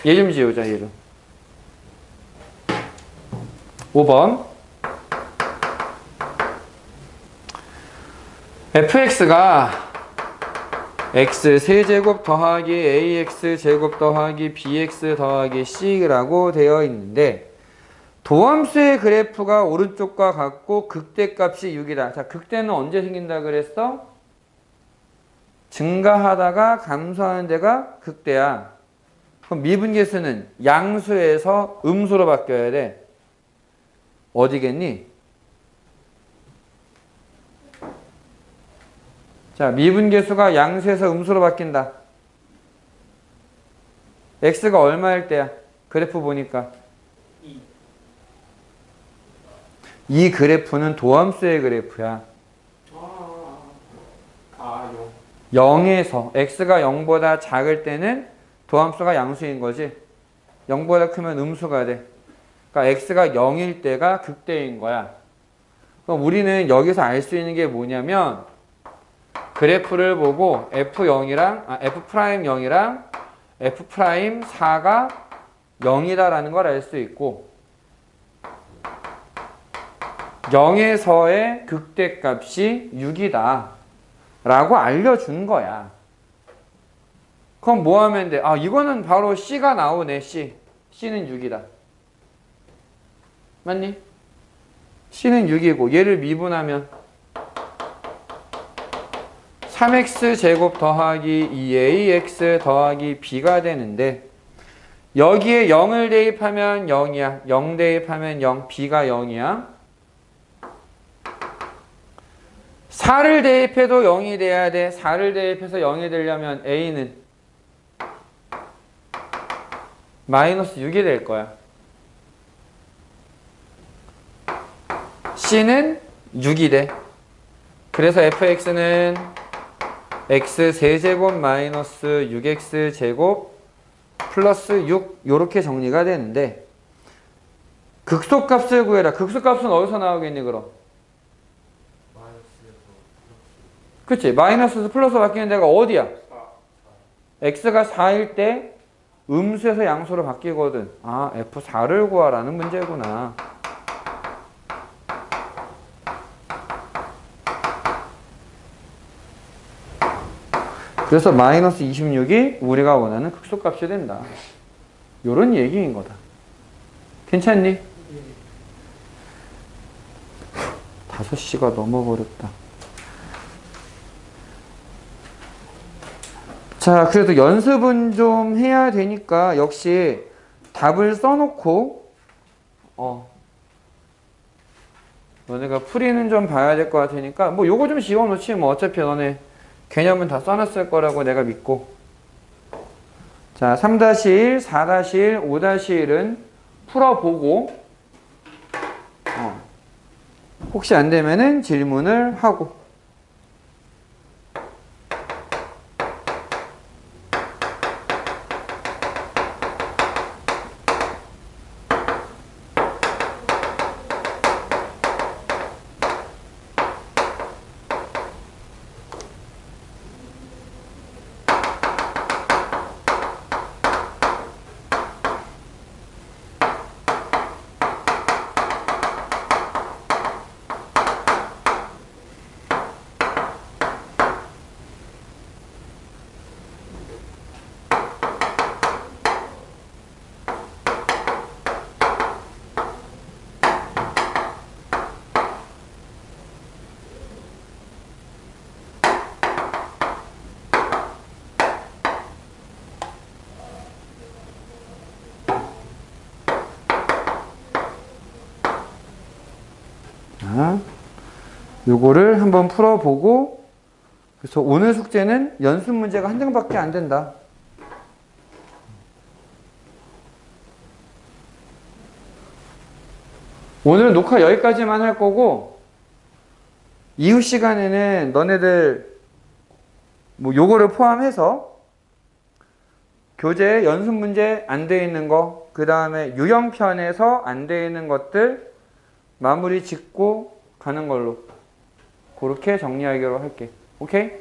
얘 좀 지우자, 얘를. 5번. fx가 x 세제곱 더하기 ax 제곱 더하기 bx 더하기 c라고 되어 있는데 도함수의 그래프가 오른쪽과 같고 극대값이 6이다. 자, 극대는 언제 생긴다 그랬어? 증가하다가 감소하는 데가 극대야. 그럼 미분계수는 양수에서 음수로 바뀌어야 돼. 어디겠니? 자, 미분계수가 양수에서 음수로 바뀐다. x가 얼마일 때야? 그래프 보니까. 이 그래프는 도함수의 그래프야. 0에서 x가 0보다 작을 때는 도함수가 양수인 거지. 0보다 크면 음수가 돼. 그러니까 x가 0일 때가 극대인 거야. 그럼 우리는 여기서 알 수 있는 게 뭐냐면 그래프를 보고 f0이랑 f'0이랑 f'4가 0이다라는 걸 알 수 있고 0에서의 극대값이 6이다 라고 알려준 거야. 그럼 뭐 하면 돼? 아, 이거는 바로 C가 나오네. C는 6이다. 맞니? C는 6이고 얘를 미분하면 3x 제곱 더하기 2ax 더하기 b가 되는데 여기에 0을 대입하면 0이야. 0 대입하면 0, b가 0이야. 4를 대입해도 0이 돼야 돼. 4를 대입해서 0이 되려면 a는 마이너스 6이 될 거야. c는 6이 돼. 그래서 fx는 x 세제곱 마이너스 6x 제곱 플러스 6 요렇게 정리가 되는데 극소값을 구해라. 극소값은 어디서 나오겠니 그럼? 그치? 마이너스에서 플러스 바뀌는 데가 어디야? x가 4일 때 음수에서 양수로 바뀌거든. 아, f4를 구하라는 문제구나. 그래서 마이너스 26이 우리가 원하는 극소값이 된다. 요런 얘기인 거다. 괜찮니? 5시가 넘어버렸다. 자, 그래도 연습은 좀 해야 되니까 역시 답을 써놓고 너네가 풀이는 좀 봐야 될 것 같으니까 뭐 요거 좀 지워놓지 뭐 어차피 너네 개념은 다 써놨을 거라고 내가 믿고. 자, 3-1, 4-1, 5-1은 풀어보고 혹시 안 되면은 질문을 하고. 요거를 한번 풀어보고, 그래서 오늘 숙제는 연습 문제가 한 장밖에 안 된다. 오늘은 녹화 여기까지만 할 거고 이후 시간에는 너네들 뭐 요거를 포함해서 교재 연습 문제 안 돼 있는 거, 그 다음에 유형편에서 안 돼 있는 것들 마무리 짓고 가는 걸로 그렇게 정리하기로 할게. 오케이?